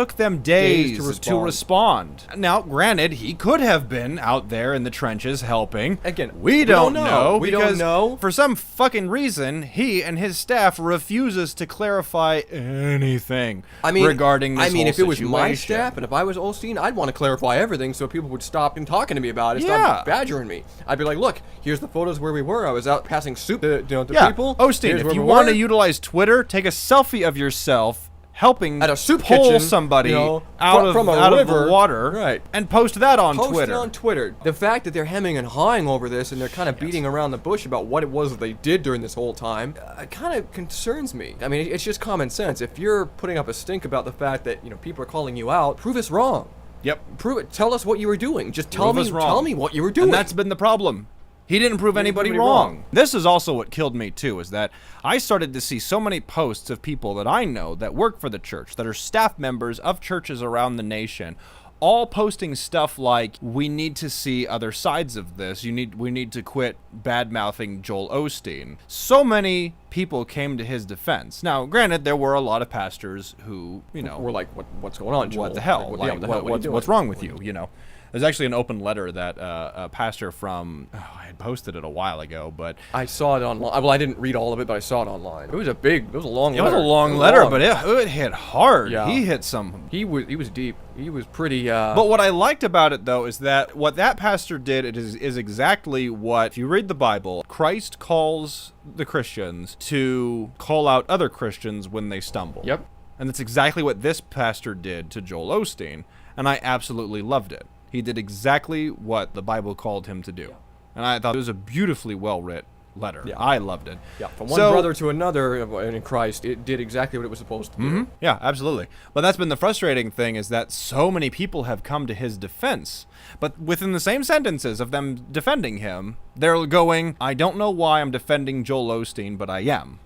F: to respond. Now, granted, he could have been out there in the trenches helping.
A: Again,
F: we don't know.
A: We don't know.
F: For some fucking reason, he and his staff refuses to clarify anything regarding this whole
A: if it was
F: situation.
A: my staff and if I was Osteen, I'd want to clarify everything so people would stop and talking to me about it, stop badgering me. I'd be like, look, here's the photos where we were. I was out passing soup to people.
F: Osteen, if you want to utilize Twitter, take a selfie of yourself helping
A: at a soup
F: pull
A: kitchen,
F: somebody
A: out
F: of the water,
A: right,
F: and post that on
A: Post
F: Twitter.
A: it on Twitter. The fact that they're hemming and hawing over this and they're kind of beating around the bush about what it was that they did during this whole time, kind of concerns me. I mean, it's just common sense. If you're putting up a stink about the fact that people are calling you out, prove us wrong.
F: Yep.
A: Prove it. Tell us what you were doing. Just tell me what you were doing.
F: And that's been the problem. He didn't prove anybody wrong. This is also what killed me too, is that I started to see so many posts of people that I know that work for the church, that are staff members of churches around the nation, all posting stuff like, we need to see other sides of this. We need to quit bad-mouthing Joel Osteen. So many people came to his defense. Now, granted, there were a lot of pastors who,
A: were like, what's going on, Joel?
F: What the hell? What's wrong with you? There's actually an open letter that a pastor from, I had posted it a while ago, but
A: I saw it online. Well, I didn't read all of it, but I saw it online. It was a long letter.
F: It was a long letter, but it hit hard.
A: Yeah.
F: He hit some.
A: He was deep. He was pretty.
F: But what I liked about it, though, is that what that pastor did is exactly what, if you read the Bible, Christ calls the Christians to call out other Christians when they stumble.
A: Yep.
F: And that's exactly what this pastor did to Joel Osteen, and I absolutely loved it. He did exactly what the Bible called him to do. And I thought it was a beautifully well-written letter. Yeah. I loved it.
A: Yeah, from one brother to another in Christ, it did exactly what it was supposed to do.
F: Mm-hmm. Yeah, absolutely. But that's been the frustrating thing, is that so many people have come to his defense. But within the same sentences of them defending him, they're going, I don't know why I'm defending Joel Osteen, but I am.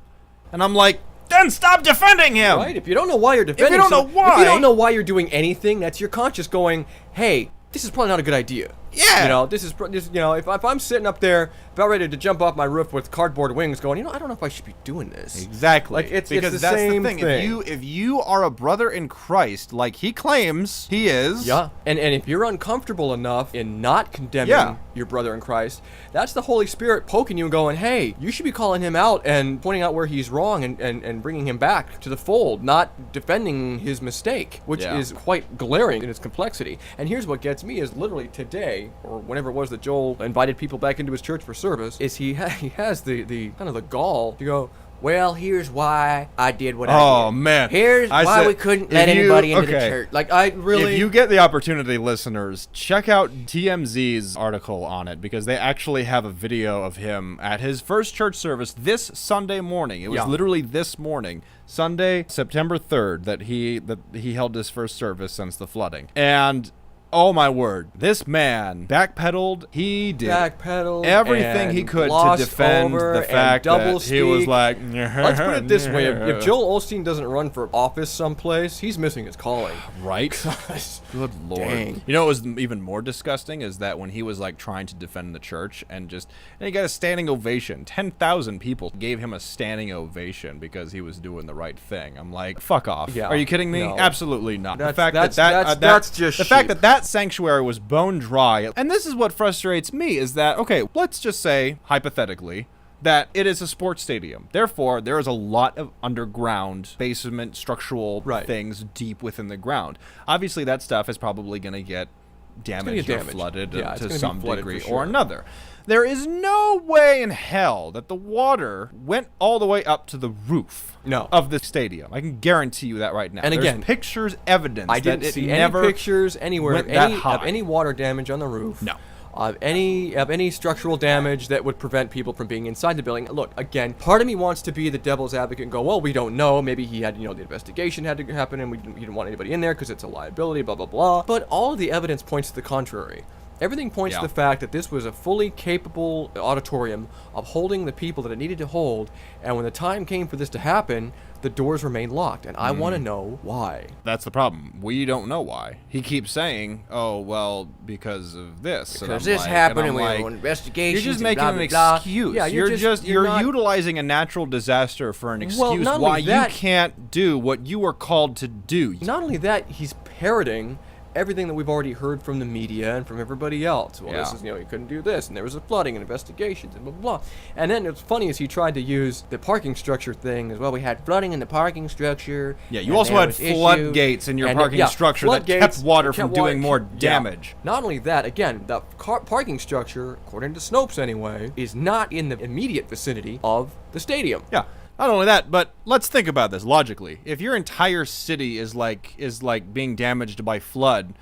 F: And I'm like, then stop defending him!
A: Right? If you don't know why you're defending
F: if you don't know
A: why you're doing anything, that's your conscience going, hey, this is probably not a good idea.
F: Yeah.
A: If I'm sitting up there about ready to jump off my roof with cardboard wings going, I don't know if I should be doing this.
F: Exactly.
A: Like, it's
F: because
A: the
F: that's
A: same
F: the thing.
A: thing.
F: If you are a brother in Christ, like he claims he is.
A: Yeah. And if you're uncomfortable enough in not condemning your brother in Christ, that's the Holy Spirit poking you and going, hey, you should be calling him out and pointing out where he's wrong and bringing him back to the fold, not defending his mistake, which is quite glaring in its complexity. And here's what gets me is literally today, or whenever it was that Joel invited people back into his church for service, is he has the kind of the gall to go, well, here's why I did what I
F: Oh
A: did.
F: man!
A: Here's
F: I
A: why
F: said,
A: we couldn't
F: if
A: let
F: you-
A: anybody into the
F: okay.
A: church. Like, I really...
F: If you get the opportunity, listeners, check out TMZ's article on it, because they actually have a video of him at his first church service this Sunday morning. It was
A: Yeah.
F: literally this morning, Sunday, September 3rd, that he held his first service since the flooding. And oh my word, this man backpedaled. He did
A: backpedaled
F: everything he
A: and
F: could to
A: glossed
F: defend
A: over
F: the
A: and
F: fact that he was
A: doublespeak.
F: like,
A: Let's put it this way: if Joel Osteen doesn't run for office someplace, he's missing his calling.
F: right? Good lord.
A: Dang.
F: You know what was even more disgusting is that when he was like trying to defend the church and he got a standing ovation. 10,000 people gave him a standing ovation because he was doing the right thing. I'm like, fuck off.
A: Yeah.
F: Are you kidding me?
A: No.
F: Absolutely not.
A: That's-
F: the fact
A: that's just
F: the fact
A: sheep.
F: that sanctuary was bone dry. And this is what frustrates me is that, okay, let's just say hypothetically that it is a sports stadium. Therefore, there is a lot of underground basement structural
A: Right.
F: things deep within the ground. Obviously, that stuff is probably going to get damaged or
A: damaged.
F: flooded
A: Yeah, it's
F: to
A: gonna be
F: some
A: flooded for
F: degree
A: sure.
F: or another. There is no way in hell that the water went all the way up to the roof
A: No.
F: of the stadium. I can guarantee you that right now.
A: And
F: There's
A: again,
F: pictures, evidence
A: I
F: that
A: didn't
F: it
A: see
F: never
A: any pictures anywhere
F: went
A: of
F: that
A: any,
F: high.
A: of any water damage on the roof.
F: No.
A: Of any structural damage that would prevent people from being inside the building. Look, again, part of me wants to be the devil's advocate and go, well, we don't know. Maybe he had, the investigation had to happen and he didn't want anybody in there because it's a liability, blah, blah, blah. But all of the evidence points to the contrary. Everything points to
F: Yeah.
A: the fact that this was a fully capable auditorium of holding the people that it needed to hold. And when the time came for this to happen, the doors remained locked. And I want to know why.
F: That's the problem. We don't know why. He keeps saying, "Oh, well, because of this."
A: Because this happened and we were on investigations.
F: You're just
A: and
F: making
A: blah,
F: an
A: blah, blah.
F: excuse.
A: Yeah,
F: you're
A: not-
F: utilizing a natural disaster for an excuse
A: Well, not only
F: why
A: that-
F: you can't do what you were called to do.
A: Not only that, he's parroting everything that we've already heard from the media and from everybody else. Well, this
F: Yeah.
A: is, you couldn't do this, and there was a flooding and investigations and blah, blah, blah. And then what's funny is he tried to use the parking structure thing as well. We had flooding in the parking structure.
F: Yeah, you
A: and
F: also
A: there
F: had
A: was issue,
F: floodgates in your
A: and
F: parking structure that
A: floodgates
F: kept water
A: kept
F: from doing more
A: yeah.
F: damage.
A: Not only that, again, the parking structure, according to Snopes anyway, is not in the immediate vicinity of the stadium.
F: Yeah. Not only that, but let's think about this logically. If your entire city is like being damaged by flood,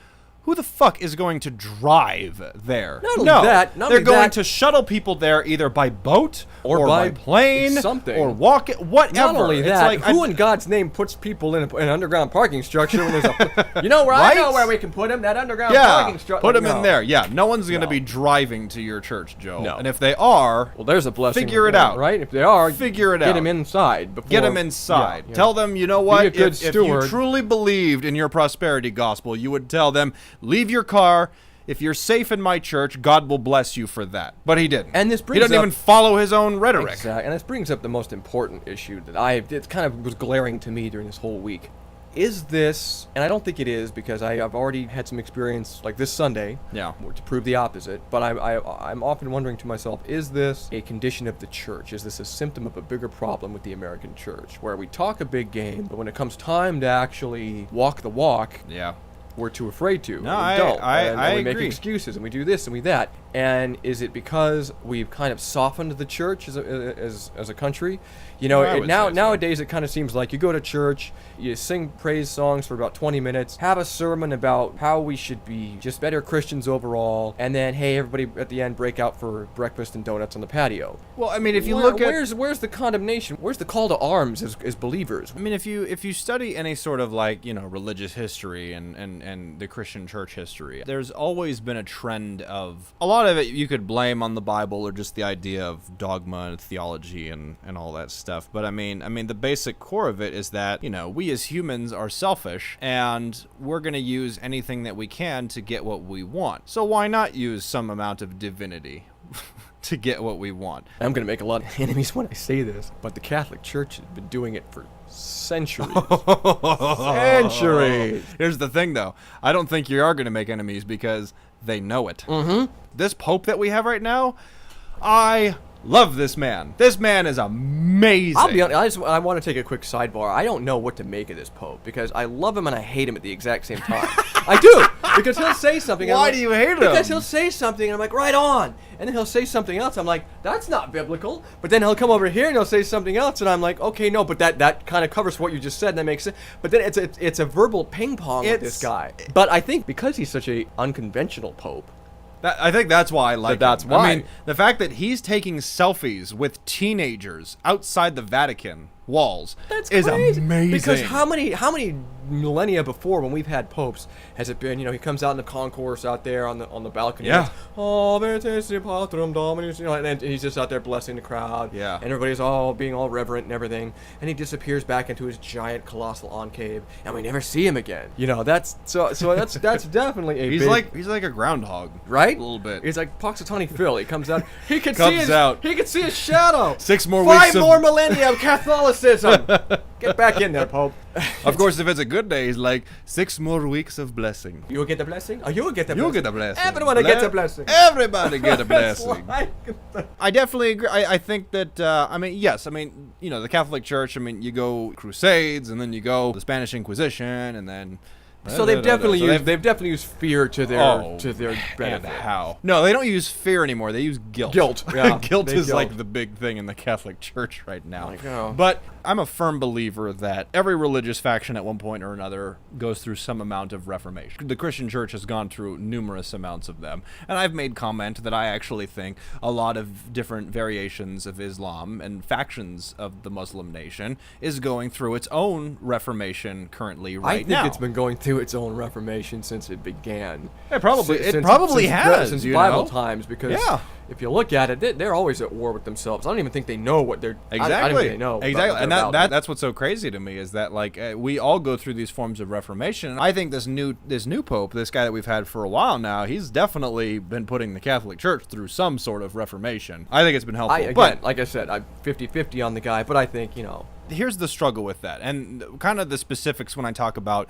F: who the fuck is going to drive there?
A: Not only
F: no,
A: that, not
F: they're
A: only
F: going
A: that-
F: to shuttle people there either by boat
A: Or
F: by
A: by
F: plane,
A: something.
F: or walk it, whatever.
A: Not only
F: It's
A: that,
F: like,
A: who in God's name puts people in an underground parking structure when there's a... You know where I know
F: Right?
A: where we can put them, that underground
F: yeah,
A: parking structure.
F: put them in there. Yeah, no one's going to
A: No.
F: be driving to your church, Joe.
A: No.
F: And if they are,
A: Well, there's a blessing.
F: Figure it
A: for them,
F: out.
A: Right? If they are,
F: Figure it
A: get
F: out.
A: them inside. Before,
F: get them inside.
A: Yeah, yeah.
F: Tell them, you know what?
A: a good
F: if you
A: steward.
F: truly believed in your prosperity gospel, you would tell them, leave your car. If you're safe in my church, God will bless you for that. But he didn't.
A: And this
F: he
A: brings
F: doesn't
A: up-
F: even follow his own rhetoric.
A: Exactly. And this brings up the most important issue that it kind of was glaring to me during this whole week. Is this, and I don't think it is because I've already had some experience like this Sunday
F: Yeah.
A: to prove the opposite, but I'm often wondering to myself, is this a condition of the church? Is this a symptom of a bigger problem with the American church where we talk a big game, but when it comes time to actually walk the walk,
F: Yeah.
A: we're too afraid to.
F: No,
A: and we don't.
F: I
A: and we make
F: agree.
A: excuses and we do this and we that. And is it because we've kind of softened the church as a country? You know,
F: I would say so.
A: nowadays it kind of seems like you go to church, you sing praise songs for about 20 minutes, have a sermon about how we should be just better Christians overall, and then hey, everybody at the end break out for breakfast and donuts on the patio.
F: Well, I mean, if you look at,
A: where's the condemnation? Where's the call to arms as believers?
F: I mean, if you study any sort of like, religious history and the Christian church history, there's always been a trend of, a lot of it you could blame on the Bible or just the idea of dogma and theology and all that stuff. But I mean, the basic core of it is that, we as humans are selfish and we're going to use anything that we can to get what we want. So why not use some amount of divinity to get what we want?
A: I'm going to make a lot of enemies when I say this, but the Catholic Church has been doing it for centuries. Centuries.
F: Here's the thing, though. I don't think you are going to make enemies because they know it. Mm-hmm. This Pope that we have right now, I love this man. This man is amazing.
A: I'll be honest, I want to take a quick sidebar. I don't know what to make of this Pope because I love him and I hate him at the exact same time. I do, because he'll say something.
F: Why do you hate him?
A: Because he'll say something and I'm like, right on. And then he'll say something else. I'm like, that's not biblical. But then he'll come over here and he'll say something else. And I'm like, okay, no, but that kind of covers what you just said. And that makes sense. But then it's a verbal ping pong with this guy. But I think because he's such a unconventional Pope,
F: I think that's why I like
A: that's
F: him.
A: why.
F: I mean, the fact that he's taking selfies with teenagers outside the Vatican walls is
A: crazy.
F: amazing.
A: Because how many millennia before, when we've had popes, has it been? He comes out in the concourse out there on the balcony.
F: Yeah.
A: And oh, Veritatis Patrum Dominus, and he's just out there blessing the crowd.
F: Yeah.
A: And everybody's all being all reverent and everything. And he disappears back into his giant colossal enclave, and we never see him again. That's definitely a
F: he's
A: big,
F: like a groundhog,
A: right?
F: A little bit.
A: He's like Puxatawny Phil. He comes out. He can
F: Comes
A: see his
F: out.
A: He can see his shadow.
F: 6 more
A: Five
F: weeks of-
A: more millennia of Catholicism. Get back in there, Pope.
F: Of course, if it's a good day, he's like 6 more weeks of blessing.
A: You will get the blessing? Oh, you will get the
F: You'll
A: blessing.
F: get a blessing.
A: Everyone gets a blessing.
F: Everybody get a
A: It's
F: blessing.
A: like-
F: I definitely agree. I think that, the Catholic Church, you go Crusades, and then you go the Spanish Inquisition, and then...
A: So they've definitely used fear to their benefit.
F: And how? No, they don't use fear anymore. They use guilt.
A: Guilt, yeah.
F: Guilt is
A: Guilt.
F: like the big thing in the Catholic Church right now.
A: Like, oh.
F: But I'm a firm believer that every religious faction at one point or another goes through some amount of reformation. The Christian Church has gone through numerous amounts of them. And I've made comment that I actually think a lot of different variations of Islam and factions of the Muslim nation is going through its own reformation currently right
A: I think
F: now.
A: it's been going through its own reformation since it began.
F: It probably
A: Since
F: has,
A: since
F: you
A: Bible
F: know?
A: times, because
F: Yeah.
A: if you look at it, they're always at war with themselves. I don't even think they know what they're
F: Exactly.
A: I don't think they know
F: exactly,
A: what
F: and
A: they're about.
F: that's what's so crazy to me is that we all go through these forms of reformation. I think this new pope, this guy that we've had for a while now, he's definitely been putting the Catholic Church through some sort of reformation. I think it's been helpful.
A: But like I said, I'm 50-50 on the guy, but I think
F: here's the struggle with that, and kind of the specifics when I talk about,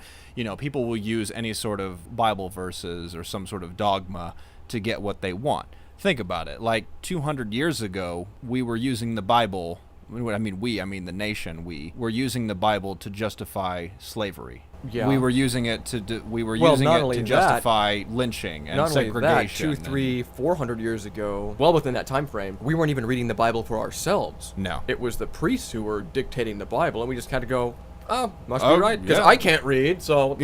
F: people will use any sort of Bible verses or some sort of dogma to get what they want. Think about it. Like 200 years ago, we were using the Bible. I mean the nation. We were using the Bible to justify slavery.
A: Yeah.
F: We were using it to justify lynching and
A: not only
F: segregation.
A: that, 200, 300, 400 years ago, well within that time frame, we weren't even reading the Bible for ourselves.
F: No.
A: It was the priests who were dictating the Bible, and we just had to go, oh, must be
F: Oh,
A: right, because
F: yeah.
A: I can't read, so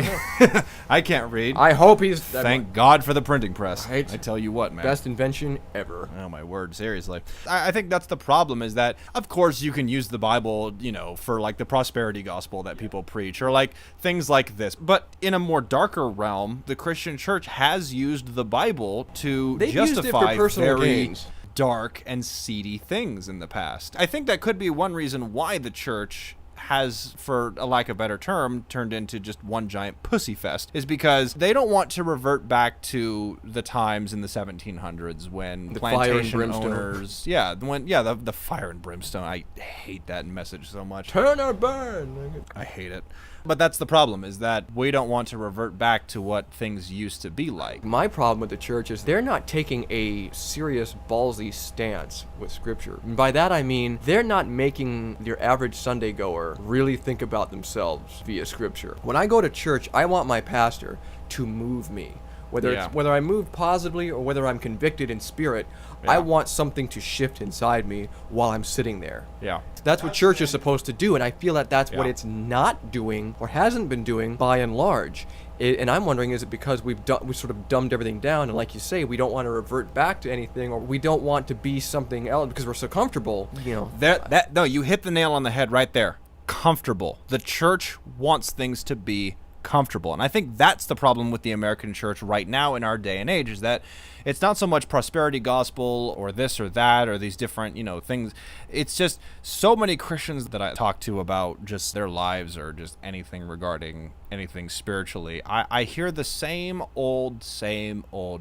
F: I can't read.
A: I hope he's
F: Thank God for the printing press.
A: Right.
F: I tell you what, man.
A: best invention ever.
F: Oh my word, seriously. I think that's the problem, is that of course you can use the Bible, for like the prosperity gospel that people preach, or like things like this. But in a more darker realm, the Christian church has used the Bible to
A: They've used it for
F: justify
A: personal
F: very
A: gains.
F: dark and seedy things in the past. I think that could be one reason why the church has, for a lack of a better term, turned into just one giant pussy fest, is because they don't want to revert back to the times in the 1700s when
A: The fire and
F: plantation
A: brimstone.
F: owners, the fire and brimstone. I hate that message so much.
A: Turn or burn.
F: I hate it. But that's the problem, is that we don't want to revert back to what things used to be like.
A: My problem with the church is they're not taking a serious, ballsy stance with Scripture. And by that I mean they're not making your average Sunday goer really think about themselves via Scripture. When I go to church, I want my pastor to move me. Whether I move positively or whether I'm convicted in spirit, I want something to shift inside me while I'm sitting there.
F: Yeah.
A: That's what church is supposed to do, and I feel that that's what
F: Yeah.
A: it's not doing or hasn't been doing by and large. And I'm wondering, is it because we sort of dumbed everything down, and like you say, we don't want to revert back to anything, or we don't want to be something else because we're so comfortable,
F: No, you hit the nail on the head right there. Comfortable. The church wants things to be comfortable. And I think that's the problem with the American church right now in our day and age, is that it's not so much prosperity gospel or this or that or these different, things. It's just so many Christians that I talk to about just their lives or just anything regarding anything spiritually. I hear the same old.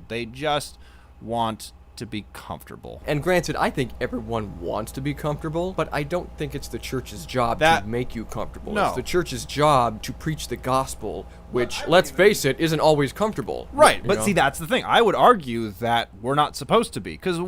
F: They just want to be comfortable.
A: And granted, I think everyone wants to be comfortable, but I don't think it's the church's job
F: That-
A: to make you comfortable.
F: No.
A: It's the church's job to preach the gospel, which, let's face it, isn't always comfortable.
F: Right,
A: You
F: but
A: know?
F: see, that's the thing. I would argue that we're not supposed to be, because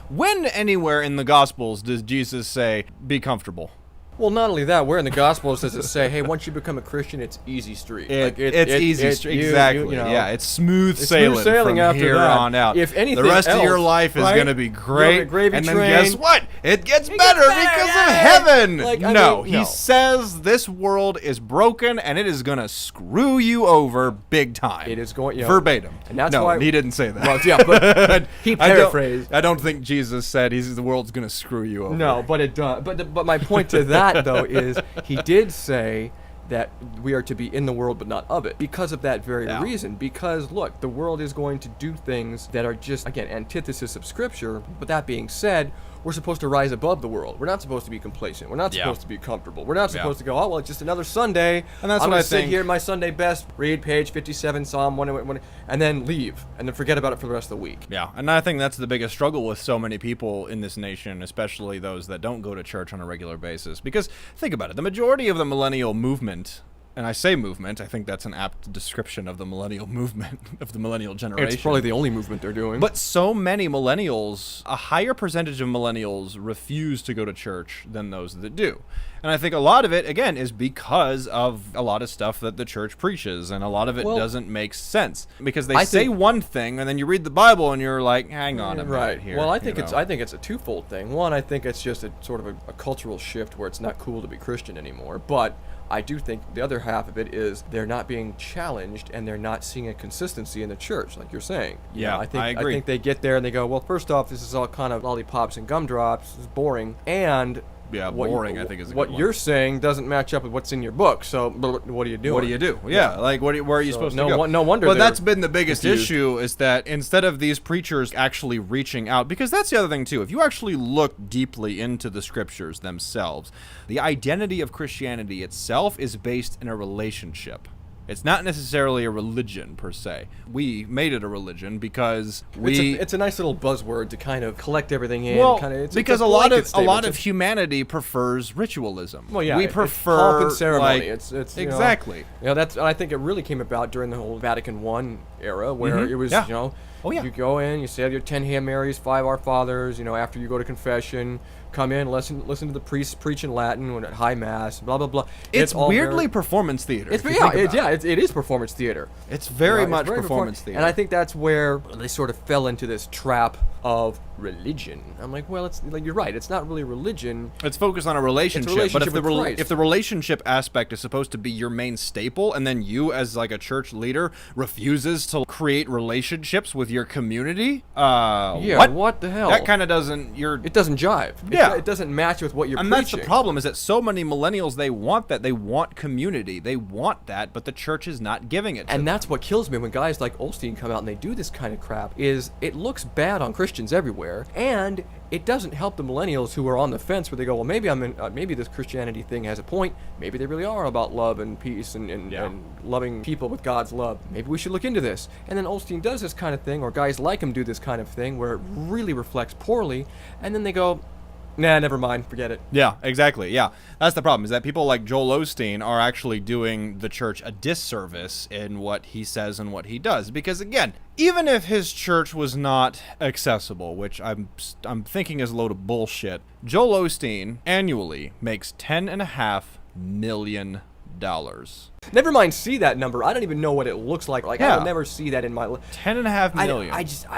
F: when anywhere in the Gospels does Jesus say, be comfortable?
A: Well, not only that, where in the Gospels does it say, hey, once you become a Christian, it's easy street.
F: It's easy,
A: you-
F: exactly.
A: you know,
F: Yeah, it's smooth
A: it's
F: sailing,
A: smooth sailing
F: from
A: after
F: here
A: that.
F: on out.
A: If anything
F: the rest of your
A: else,
F: life is
A: right?
F: going to be
A: You're on
F: great.
A: a gravy
F: And then
A: train.
F: guess what? It gets
A: It
F: better
A: gets better,
F: because
A: yeah.
F: of heaven.
A: Like, I
F: no,
A: mean, no.
F: he says this world is broken and it is going to screw you over big time.
A: It is going, you know,
F: verbatim.
A: and that's
F: no,
A: why
F: he didn't say that.
A: Well, yeah, but he paraphrased.
F: I don't think Jesus said the world's going to screw you over.
A: No, but it does. But my point to that though is he did say that we are to be in the world but not of it because of that very
F: Yeah.
A: reason. Because look, the world is going to do things that are just, again, antithesis of Scripture. But that being said, we're supposed to rise above the world. We're not supposed to be complacent. We're not
F: Yeah.
A: supposed to be comfortable. We're not
F: Yeah.
A: supposed to go, oh well, it's just another Sunday.
F: And that's
A: I'm
F: what
A: gonna
F: I
A: sit
F: think-
A: here in my Sunday best, read page 57, Psalm 1, and then leave, and then forget about it for the rest of the week.
F: Yeah, and I think that's the biggest struggle with so many people in this nation, especially those that don't go to church on a regular basis. Because think about it, the majority of the millennial movement, and I say movement, I think that's an apt description of the millennial movement, of the millennial generation.
A: It's probably the only movement they're doing.
F: But so many millennials, a higher percentage of millennials refuse to go to church than those that do. And I think a lot of it, again, is because of a lot of stuff that the church preaches, and a lot of it
A: Well,
F: doesn't make sense. Because they
A: I
F: say
A: think-
F: one thing, and then you read the Bible, and you're like, hang on a minute
A: right
F: here.
A: Well, I
F: you
A: think
F: know?
A: I think it's a twofold thing. One, I think it's just a sort of a cultural shift where it's not cool to be Christian anymore. But I do think the other half of it is they're not being challenged and they're not seeing a consistency in the church, like you're saying. You
F: Yeah,
A: know, I think
F: I agree.
A: think they get there and they go, well, first off, this is all kind of lollipops and gumdrops. This is boring. And
F: Yeah,
A: what
F: boring, I think, is a
A: what
F: good one.
A: you're saying doesn't match up with what's in your book. So what are you doing?
F: What do you do? Yeah, like where are you
A: So
F: supposed
A: no
F: to go?
A: won- no wonder
F: But
A: they're
F: that's been the biggest
A: confused.
F: issue is that instead of these preachers actually reaching out, because that's the other thing too. If you actually look deeply into the scriptures themselves, the identity of Christianity itself is based in a relationship. It's not necessarily a religion per se. We made it a religion because
A: It's a nice little buzzword to kind of collect everything in.
F: well,
A: kind of,
F: because
A: a
F: a lot
A: blanket
F: of
A: statement.
F: humanity prefers ritualism.
A: Well, yeah,
F: we
A: it's
F: prefer
A: pomp and ceremony.
F: like-
A: It's you know,
F: exactly.
A: You know, that's. And I think it really came about during the whole Vatican I era, where
F: Mhm.
A: it was
F: Yeah.
A: you know,
F: Oh, yeah.
A: you go in, you say your 10 Hail Marys, 5 Our Fathers. You know, after you go to confession, come in, listen to the priest preach in Latin when at High Mass, blah blah blah.
F: It's
A: all
F: weirdly
A: very,
F: performance theater.
A: It's
F: if you
A: yeah,
F: think about
A: it is performance theater.
F: It's very
A: You know,
F: much
A: it's very
F: performance theater.
A: And I think that's where they sort of fell into this trap of religion. I'm like, well, it's like you're right. It's not really religion.
F: it's focused on a relationship, but if
A: relationship with Christ.
F: if the relationship aspect is supposed to be your main staple, and then you as like a church leader refuses to create relationships with your community,
A: Yeah, what the hell?
F: That kind of doesn't.
A: It doesn't jive.
F: Yeah.
A: It doesn't match with what you're
F: And
A: preaching.
F: that's the problem, is that so many millennials, they want that. They want community. They want that, but the church is not giving it to
A: And
F: them.
A: that's what kills me when guys like Osteen come out and they do this kind of crap, is it looks bad on Christians everywhere, and it doesn't help the millennials who are on the fence where they go, well, maybe maybe this Christianity thing has a point. Maybe they really are about love and peace and loving people with God's love. Maybe we should look into this. And then Osteen does this kind of thing, or guys like him do this kind of thing, where it really reflects poorly, and then they go, nah, never mind, forget it.
F: Yeah, exactly. Yeah. That's the problem, is that people like Joel Osteen are actually doing the church a disservice in what he says and what he does. Because again, even if his church was not accessible, which I'm thinking is a load of bullshit, Joel Osteen annually makes $10.5 million.
A: Never mind see that number. I don't even know what it looks like. Like, I
F: Yeah.
A: will never see that in my life.
F: $10.5 million.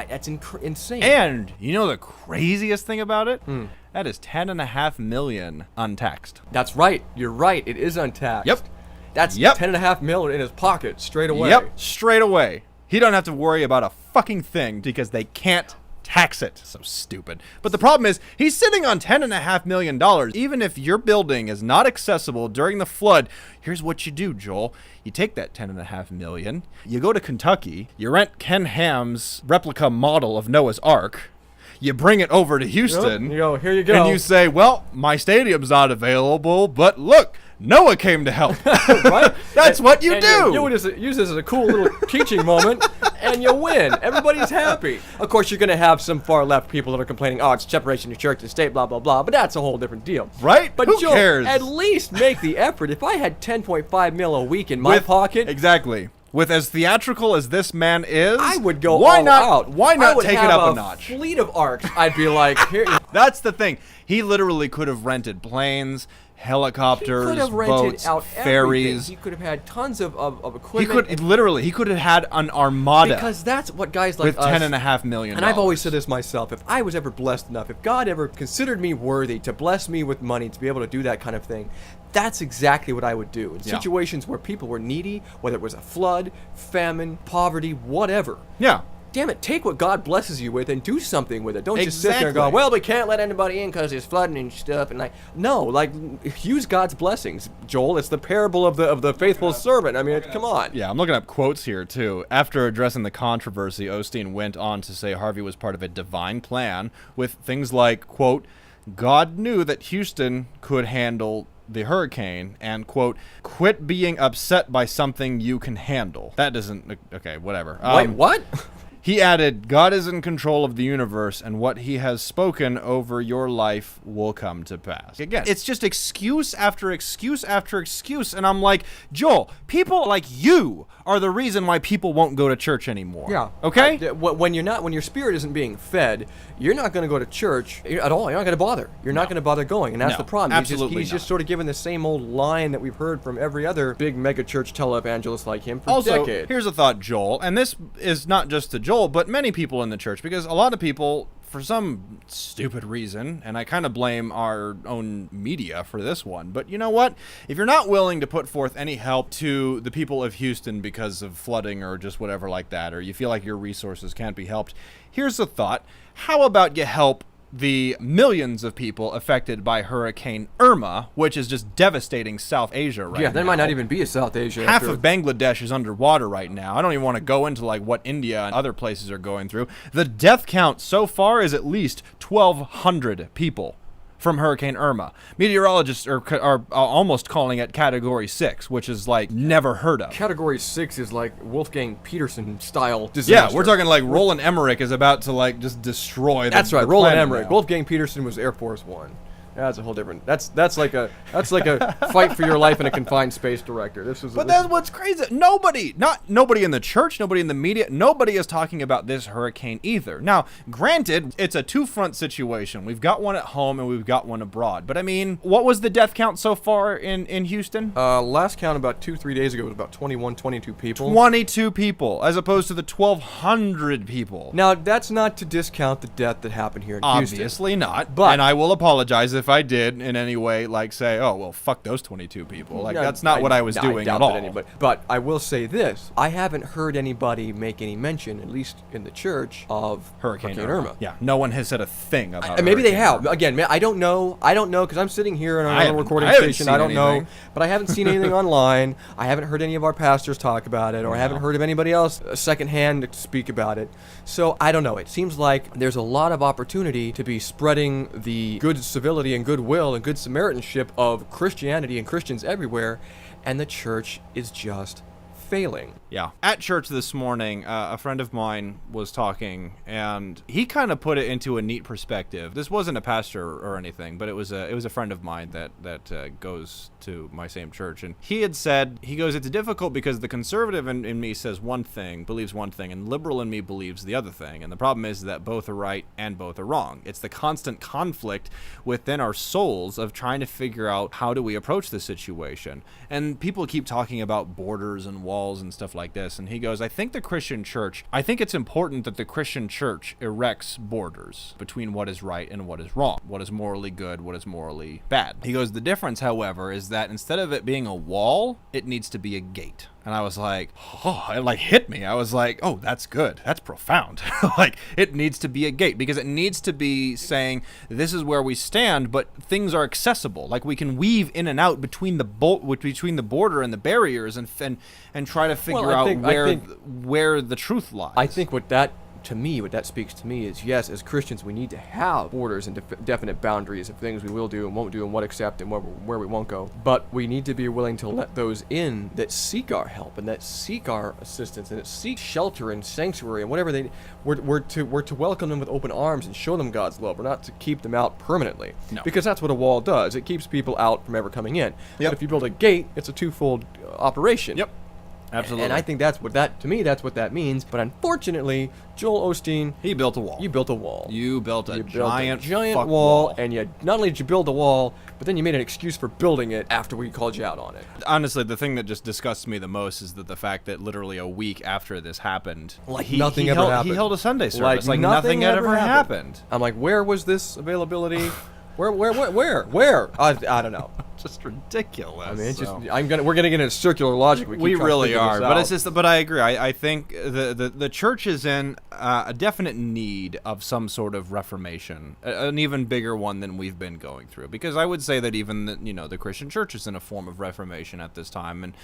A: That's insane.
F: And you know the craziest thing about it?
A: Hmm.
F: That is $10.5 million untaxed.
A: That's right. You're right. It is untaxed.
F: Yep.
A: That's
F: Yep.
A: $10.5 million in his pocket straight away.
F: Yep, straight away. He don't have to worry about a fucking thing because they can't tax it. So stupid. But the problem is, he's sitting on $10.5 million. Even if your building is not accessible during the flood, here's what you do, Joel. You take that $10.5 million, you go to Kentucky, you rent Ken Ham's replica model of Noah's Ark, you bring it over to Houston.
A: You go, here you go.
F: And you say, well, my stadium's not available, but look, Noah came to help.
A: right?
F: That's what you
A: and
F: do.
A: You use this as a cool little teaching moment, and you win. Everybody's happy. Of course, you're going to have some far left people that are complaining, oh, it's separation of church and state, blah, blah, blah. But that's a whole different deal.
F: Right?
A: But
F: Who
A: Joel,
F: cares?
A: at least make the effort. If I had 10.5 mil a week in my pocket,
F: Exactly. With as theatrical as this man is,
A: I would go
F: why
A: all
F: not,
A: out.
F: Why
A: I
F: not
A: would
F: take it
A: have
F: up a notch?
A: Fleet of arcs. I'd be like, here.
F: That's the thing. He literally could have rented planes, helicopters,
A: He could have rented
F: boats,
A: out
F: ferries.
A: everything. He could have had tons of
F: He
A: equipment.
F: could have had an armada
A: Because that's what guys like
F: with
A: us,
F: $10.5 million.
A: And I've always said this myself, if I was ever blessed enough, if God ever considered me worthy to bless me with money to be able to do that kind of thing, that's exactly what I would do. In situations where people were needy, whether it was a flood, famine, poverty, whatever.
F: Yeah.
A: Damn it, take what God blesses you with and do something with it. Don't just sit there and go,
F: Exactly.
A: well, we can't let anybody in because there's flooding and stuff. And use God's blessings, Joel. It's the parable of the faithful servant. I mean, come on.
F: Yeah, I'm looking up quotes here, too. After addressing the controversy, Osteen went on to say Harvey was part of a divine plan with things like, quote, God knew that Houston could handle the hurricane and, quote, quit being upset by something you can handle. That doesn't... Okay, whatever.
A: Wait, what?
F: He added, God is in control of the universe, and what he has spoken over your life will come to pass. Again, it's just excuse after excuse after excuse, and I'm like, Joel, people like you are the reason why people won't go to church anymore.
A: Yeah.
F: Okay?
A: When your spirit isn't being fed, you're not going to go to church at all. You're not going to bother. You're not going to bother going, and that's
F: No,
A: the problem.
F: absolutely
A: He's just
F: not.
A: sort of giving the same old line that we've heard from every other big mega church televangelist like him for
F: Also,
A: decades.
F: here's a thought, Joel, and this is not just to Joel, but many people in the church, because a lot of people, for some stupid reason, and I kind of blame our own media for this one, but you know what? If you're not willing to put forth any help to the people of Houston because of flooding or just whatever like that, or you feel like your resources can't be helped, here's a thought. How about you help the millions of people affected by Hurricane Irma, which is just devastating South Asia right now?
A: Yeah, there might not even be a South Asia.
F: Half
A: after-
F: of Bangladesh is underwater right now. I don't even want to go into like what India and other places are going through. The death count so far is at least 1,200 people from Hurricane Irma. Meteorologists are almost calling it Category 6, which is like never heard of.
A: Category 6 is like Wolfgang Peterson style disaster.
F: Yeah, we're talking like Roland Emmerich is about to like just destroy.
A: That's right,
F: the
A: Roland
F: planet
A: Emmerich.
F: now.
A: Wolfgang Peterson was Air Force One. That's a whole different. That's like a fight for your life in a confined space director.
F: But that's what's crazy. Nobody in the church, nobody in the media, nobody is talking about this hurricane either. Now, granted, it's a two-front situation. We've got one at home and we've got one abroad. But I mean, what was the death count so far in Houston?
A: Last count about 2-3 days ago was about 21, 22 people.
F: 22 people, as opposed to the 1,200 people.
A: Now that's not to discount the death that happened here in Houston.
F: Obviously not.
A: But-
F: and I will apologize if I did in any way, like say, oh well, fuck those 22 people. Like
A: No,
F: that's not what I was doing
A: doubt
F: at all.
A: that anybody- But I will say this: I haven't heard anybody make any mention, at least in the church, of
F: Hurricane Irma. Yeah, no one has said a thing about.
A: Maybe they
F: Hurricane
A: have.
F: Irma.
A: Again, I don't know because I'm sitting here in
F: I
A: another
F: haven't-
A: recording
F: I haven't
A: station.
F: seen
A: I don't know,
F: anything.
A: but I haven't seen anything online. I haven't heard any of our pastors talk about it, or I haven't heard of anybody else secondhand speak about it. So I don't know. It seems like there's a lot of opportunity to be spreading the good civility and goodwill and good Samaritanship of Christianity and Christians everywhere, and the church is just failing.
F: Yeah. At church this morning, a friend of mine was talking, and he kind of put it into a neat perspective. This wasn't a pastor or anything, but it was a friend of mine that goes to my same church, and he had said, he goes, it's difficult because the conservative in me says one thing, believes one thing, and liberal in me believes the other thing, and the problem is that both are right and both are wrong. It's the constant conflict within our souls of trying to figure out how do we approach the situation. And people keep talking about borders and walls and stuff like this, and he goes, I think it's important that the Christian church erects borders between what is right and what is wrong, what is morally good, what is morally bad. He goes, the difference, however, is that instead of it being a wall, it needs to be a gate. And I was like, oh, it like hit me. I was like, oh, that's good. That's profound. Like, it needs to be a gate because it needs to be saying this is where we stand, but things are accessible. Like we can weave in and out between the border and the barriers and try to figure
A: I
F: out
A: think-
F: where the truth lies.
A: I think what that to me, what that speaks to me is, yes, as Christians, we need to have borders and definite boundaries of things we will do and won't do and what accept and where we won't go. But we need to be willing to let those in that seek our help and that seek our assistance and that seek shelter and sanctuary and whatever we're to welcome them with open arms and show them God's love. We're not to keep them out permanently.
F: No.
A: Because that's what a wall does. It keeps people out from ever coming in.
F: Yep.
A: But if you build a gate, it's a twofold operation.
F: Yep. Absolutely.
A: And I think that's what that means. But unfortunately, Joel Osteen,
F: he built a wall.
A: you built a wall.
F: You built a
A: You built
F: giant
A: giant wall, and you not only did you build a wall, but then you made an excuse for building it after we called you out on it.
F: Honestly, the thing that just disgusts me the most is that the fact that literally a week after this happened,
A: nothing ever happened.
F: He held a Sunday service, like
A: nothing
F: had ever happened.
A: I'm like, where was this availability? Where? I don't know.
F: Just ridiculous.
A: I mean, it's we're gonna get into circular logic.
F: We really are, but it's just. But I agree. I think the church is in a definite need of some sort of reformation, an even bigger one than we've been going through. Because I would say that even the Christian church is in a form of reformation at this time, and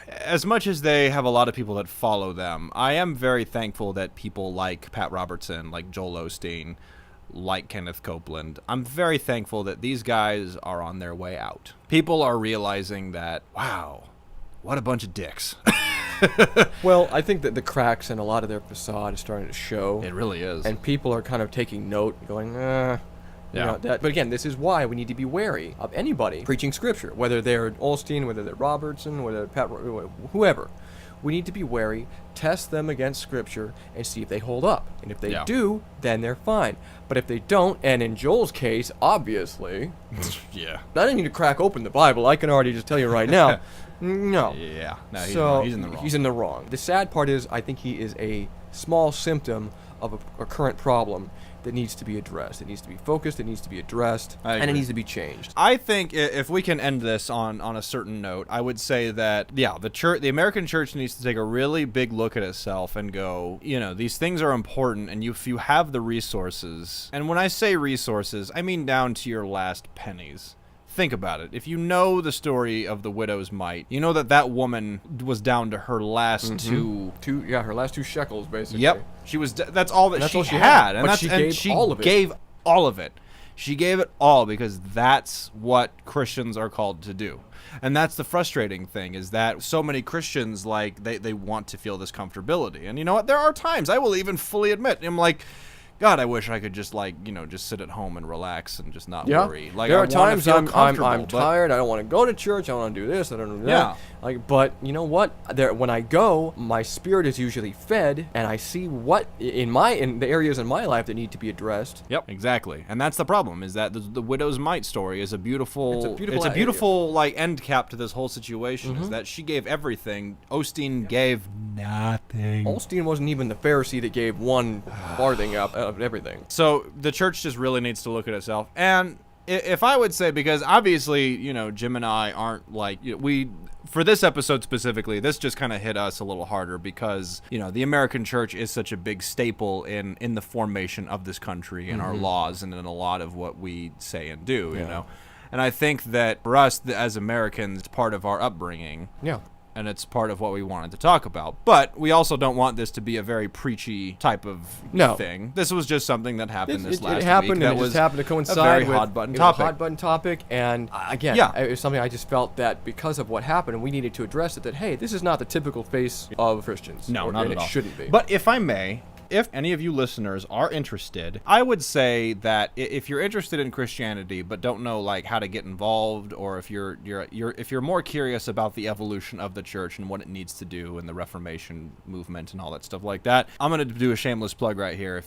F: as much as they have a lot of people that follow them, I am very thankful that people like Pat Robertson, like Joel Osteen, like Kenneth Copeland, I'm very thankful that these guys are on their way out. People are realizing that, wow, what a bunch of dicks.
A: Well, I think that the cracks in a lot of their facade is starting to show.
F: It really is.
A: And people are kind of taking note, going,
F: Yeah.
A: But again, this is why we need to be wary of anybody preaching scripture, whether they're Osteen, whether they're Robertson, whether they're Pat, whoever. We need to be wary, test them against scripture, and see if they hold up. And if they do, then they're fine. But if they don't, and in Joel's case, obviously,
F: yeah.
A: I didn't need to crack open the Bible. I can already just tell you right now, no.
F: Yeah. No, he's in the wrong.
A: He's in the wrong. The sad part is, I think he is a small symptom of a current problem that needs to be addressed. It needs to be focused, it needs to be addressed, and it needs to be changed.
F: I think if we can end this on a certain note, I would say that, the American church needs to take a really big look at itself and go, these things are important, and if you have the resources, and when I say resources, I mean down to your last pennies. Think about it. If you know the story of the widow's mite, you know that woman was down to her last
A: her last 2 shekels, basically.
F: Yep. She was. That's all that she had, and
A: she gave all of it.
F: Gave all of it. She gave it all because that's what Christians are called to do. And that's the frustrating thing, is that so many Christians, like, they want to feel this comfortability. And you know what? There are times, I will even fully admit, I'm like, God, I wish I could just just sit at home and relax and just not worry. Like,
A: there are times I'm
F: but
A: tired. I don't want to go to church. I want to do this. I don't do that.
F: Yeah.
A: But you know what? When I go, my spirit is usually fed, and I see what in the areas in my life that need to be addressed.
F: Yep, exactly. And that's the problem, is that the widow's mite story is a beautiful like end cap to this whole situation. Is that she gave everything. Osteen gave nothing.
A: Osteen wasn't even the Pharisee that gave 1 farthing out of everything.
F: So the church just really needs to look at itself. And if I would say, because obviously, Jim and I aren't like, for this episode specifically, this just kind of hit us a little harder because, the American church is such a big staple in the formation of this country and our laws and in a lot of what we say and do, you know. And I think that for us as Americans, it's part of our upbringing.
A: Yeah.
F: And it's part of what we wanted to talk about. But we also don't want this to be a very preachy type of thing. This was just something that happened last week.
A: It happened, and it just happened to coincide with
F: a hot button topic.
A: And again, it was something I just felt that because of what happened, we needed to address it, that, hey, this is not the typical face of Christians.
F: No, not at all.
A: It shouldn't be.
F: But if I may, if any of you listeners are interested, I would say that if you're interested in Christianity but don't know like how to get involved, or if you're more curious about the evolution of the church and what it needs to do and the Reformation movement and all that stuff like that, I'm going to do a shameless plug right here.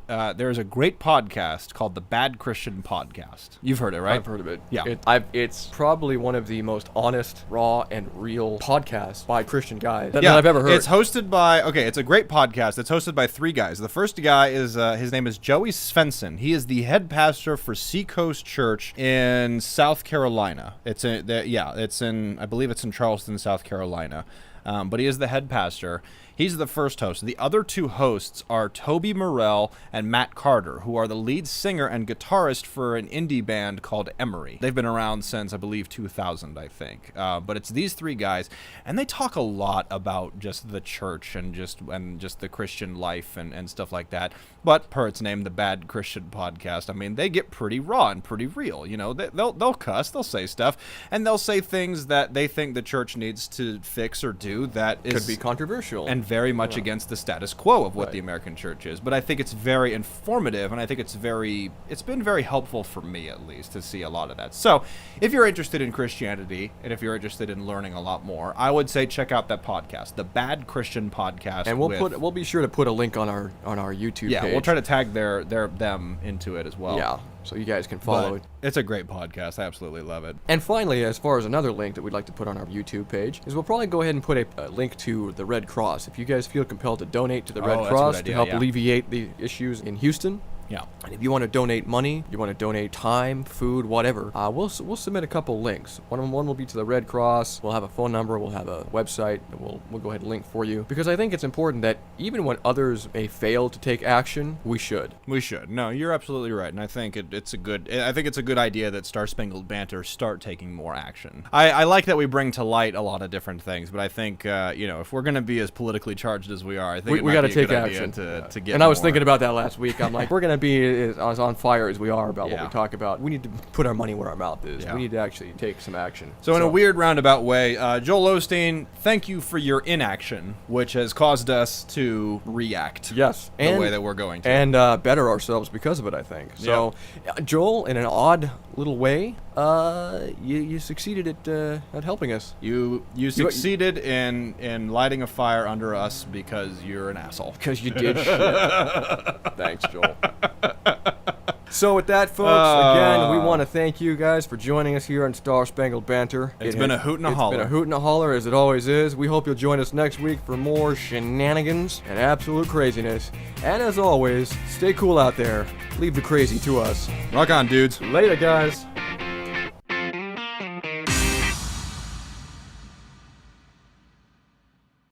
F: There's a great podcast called the Bad Christian Podcast. You've heard it, right?
A: I've heard of it.
F: Yeah.
A: It's probably one of the most honest, raw, and real podcasts by Christian guys that I've ever heard.
F: It's hosted by, it's a great podcast. It's hosted by 3 guys. The first guy is, his name is Joey Svensson. He is the head pastor for Seacoast Church in South Carolina. I believe it's in Charleston, South Carolina. But he is the head pastor. He's the first host. The other two hosts are Toby Morrell and Matt Carter, who are the lead singer and guitarist for an indie band called Emery. They've been around since, I believe, 2000, I think. But it's these three guys, and they talk a lot about just the church and just the Christian life and stuff like that. But per its name, the Bad Christian Podcast, I mean, they get pretty raw and pretty real. You know, they'll cuss, they'll say stuff, and they'll say things that they think the church needs to fix or do that
A: Could be controversial.
F: and very much against the status quo of what
A: Right.
F: the American church is. But I think it's very informative, and I think it's been very helpful for me, at least, to see a lot of that. So if you're interested in Christianity, and if you're interested in learning a lot more, I would say check out that podcast, the Bad Christian Podcast.
A: And we'll be sure to put a link on our YouTube
F: yeah,
A: page.
F: we'll try to tag them into it as well.
A: Yeah, so you guys can follow
F: But
A: it.
F: it's a great podcast. I absolutely love it.
A: And finally, as far as another link that we'd like to put on our YouTube page, is we'll probably go ahead and put a link to the Red Cross. If you guys feel compelled to donate to the Red
F: that's a good
A: Cross to
F: idea,
A: help
F: yeah.
A: alleviate the issues in Houston,
F: Yeah.
A: and if you want to donate money, you want to donate time, food, whatever, we'll submit a couple links. One will be to the Red Cross. We'll have a phone number. We'll have a website. And we'll go ahead and link for you, because I think it's important that even when others may fail to take action, we should.
F: We should. No, you're absolutely right, and I think it's a good idea that Star Spangled Banter start taking more action. I like that we bring to light a lot of different things, but I think if we're going to be as politically charged as we are, I think
A: We got to take
F: good
A: action
F: idea to get.
A: And I was
F: more.
A: thinking about that last week. I'm like, we're gonna be as on fire as we are about what
F: Yeah.
A: we talk about. We need to put our money where our mouth is.
F: Yeah.
A: We need to actually take some action.
F: So in a weird roundabout way, Joel Osteen, thank you for your inaction, which has caused us to react.
A: Yes,
F: the
A: and
F: way that we're going to.
A: and better ourselves because of it, I think. So, Joel, in an odd little way, you succeeded at helping us.
F: You succeeded in lighting a fire under us because you're an asshole.
A: Because you did shit. Thanks, Joel. So with that, folks, again, we want to thank you guys for joining us here on Star Spangled Banter.
F: It's been a hoot and a holler.
A: It's been a hoot and a holler, as it always is. We hope you'll join us next week for more shenanigans and absolute craziness. And as always, stay cool out there. Leave the crazy to us.
F: Rock on, dudes.
A: Later, guys.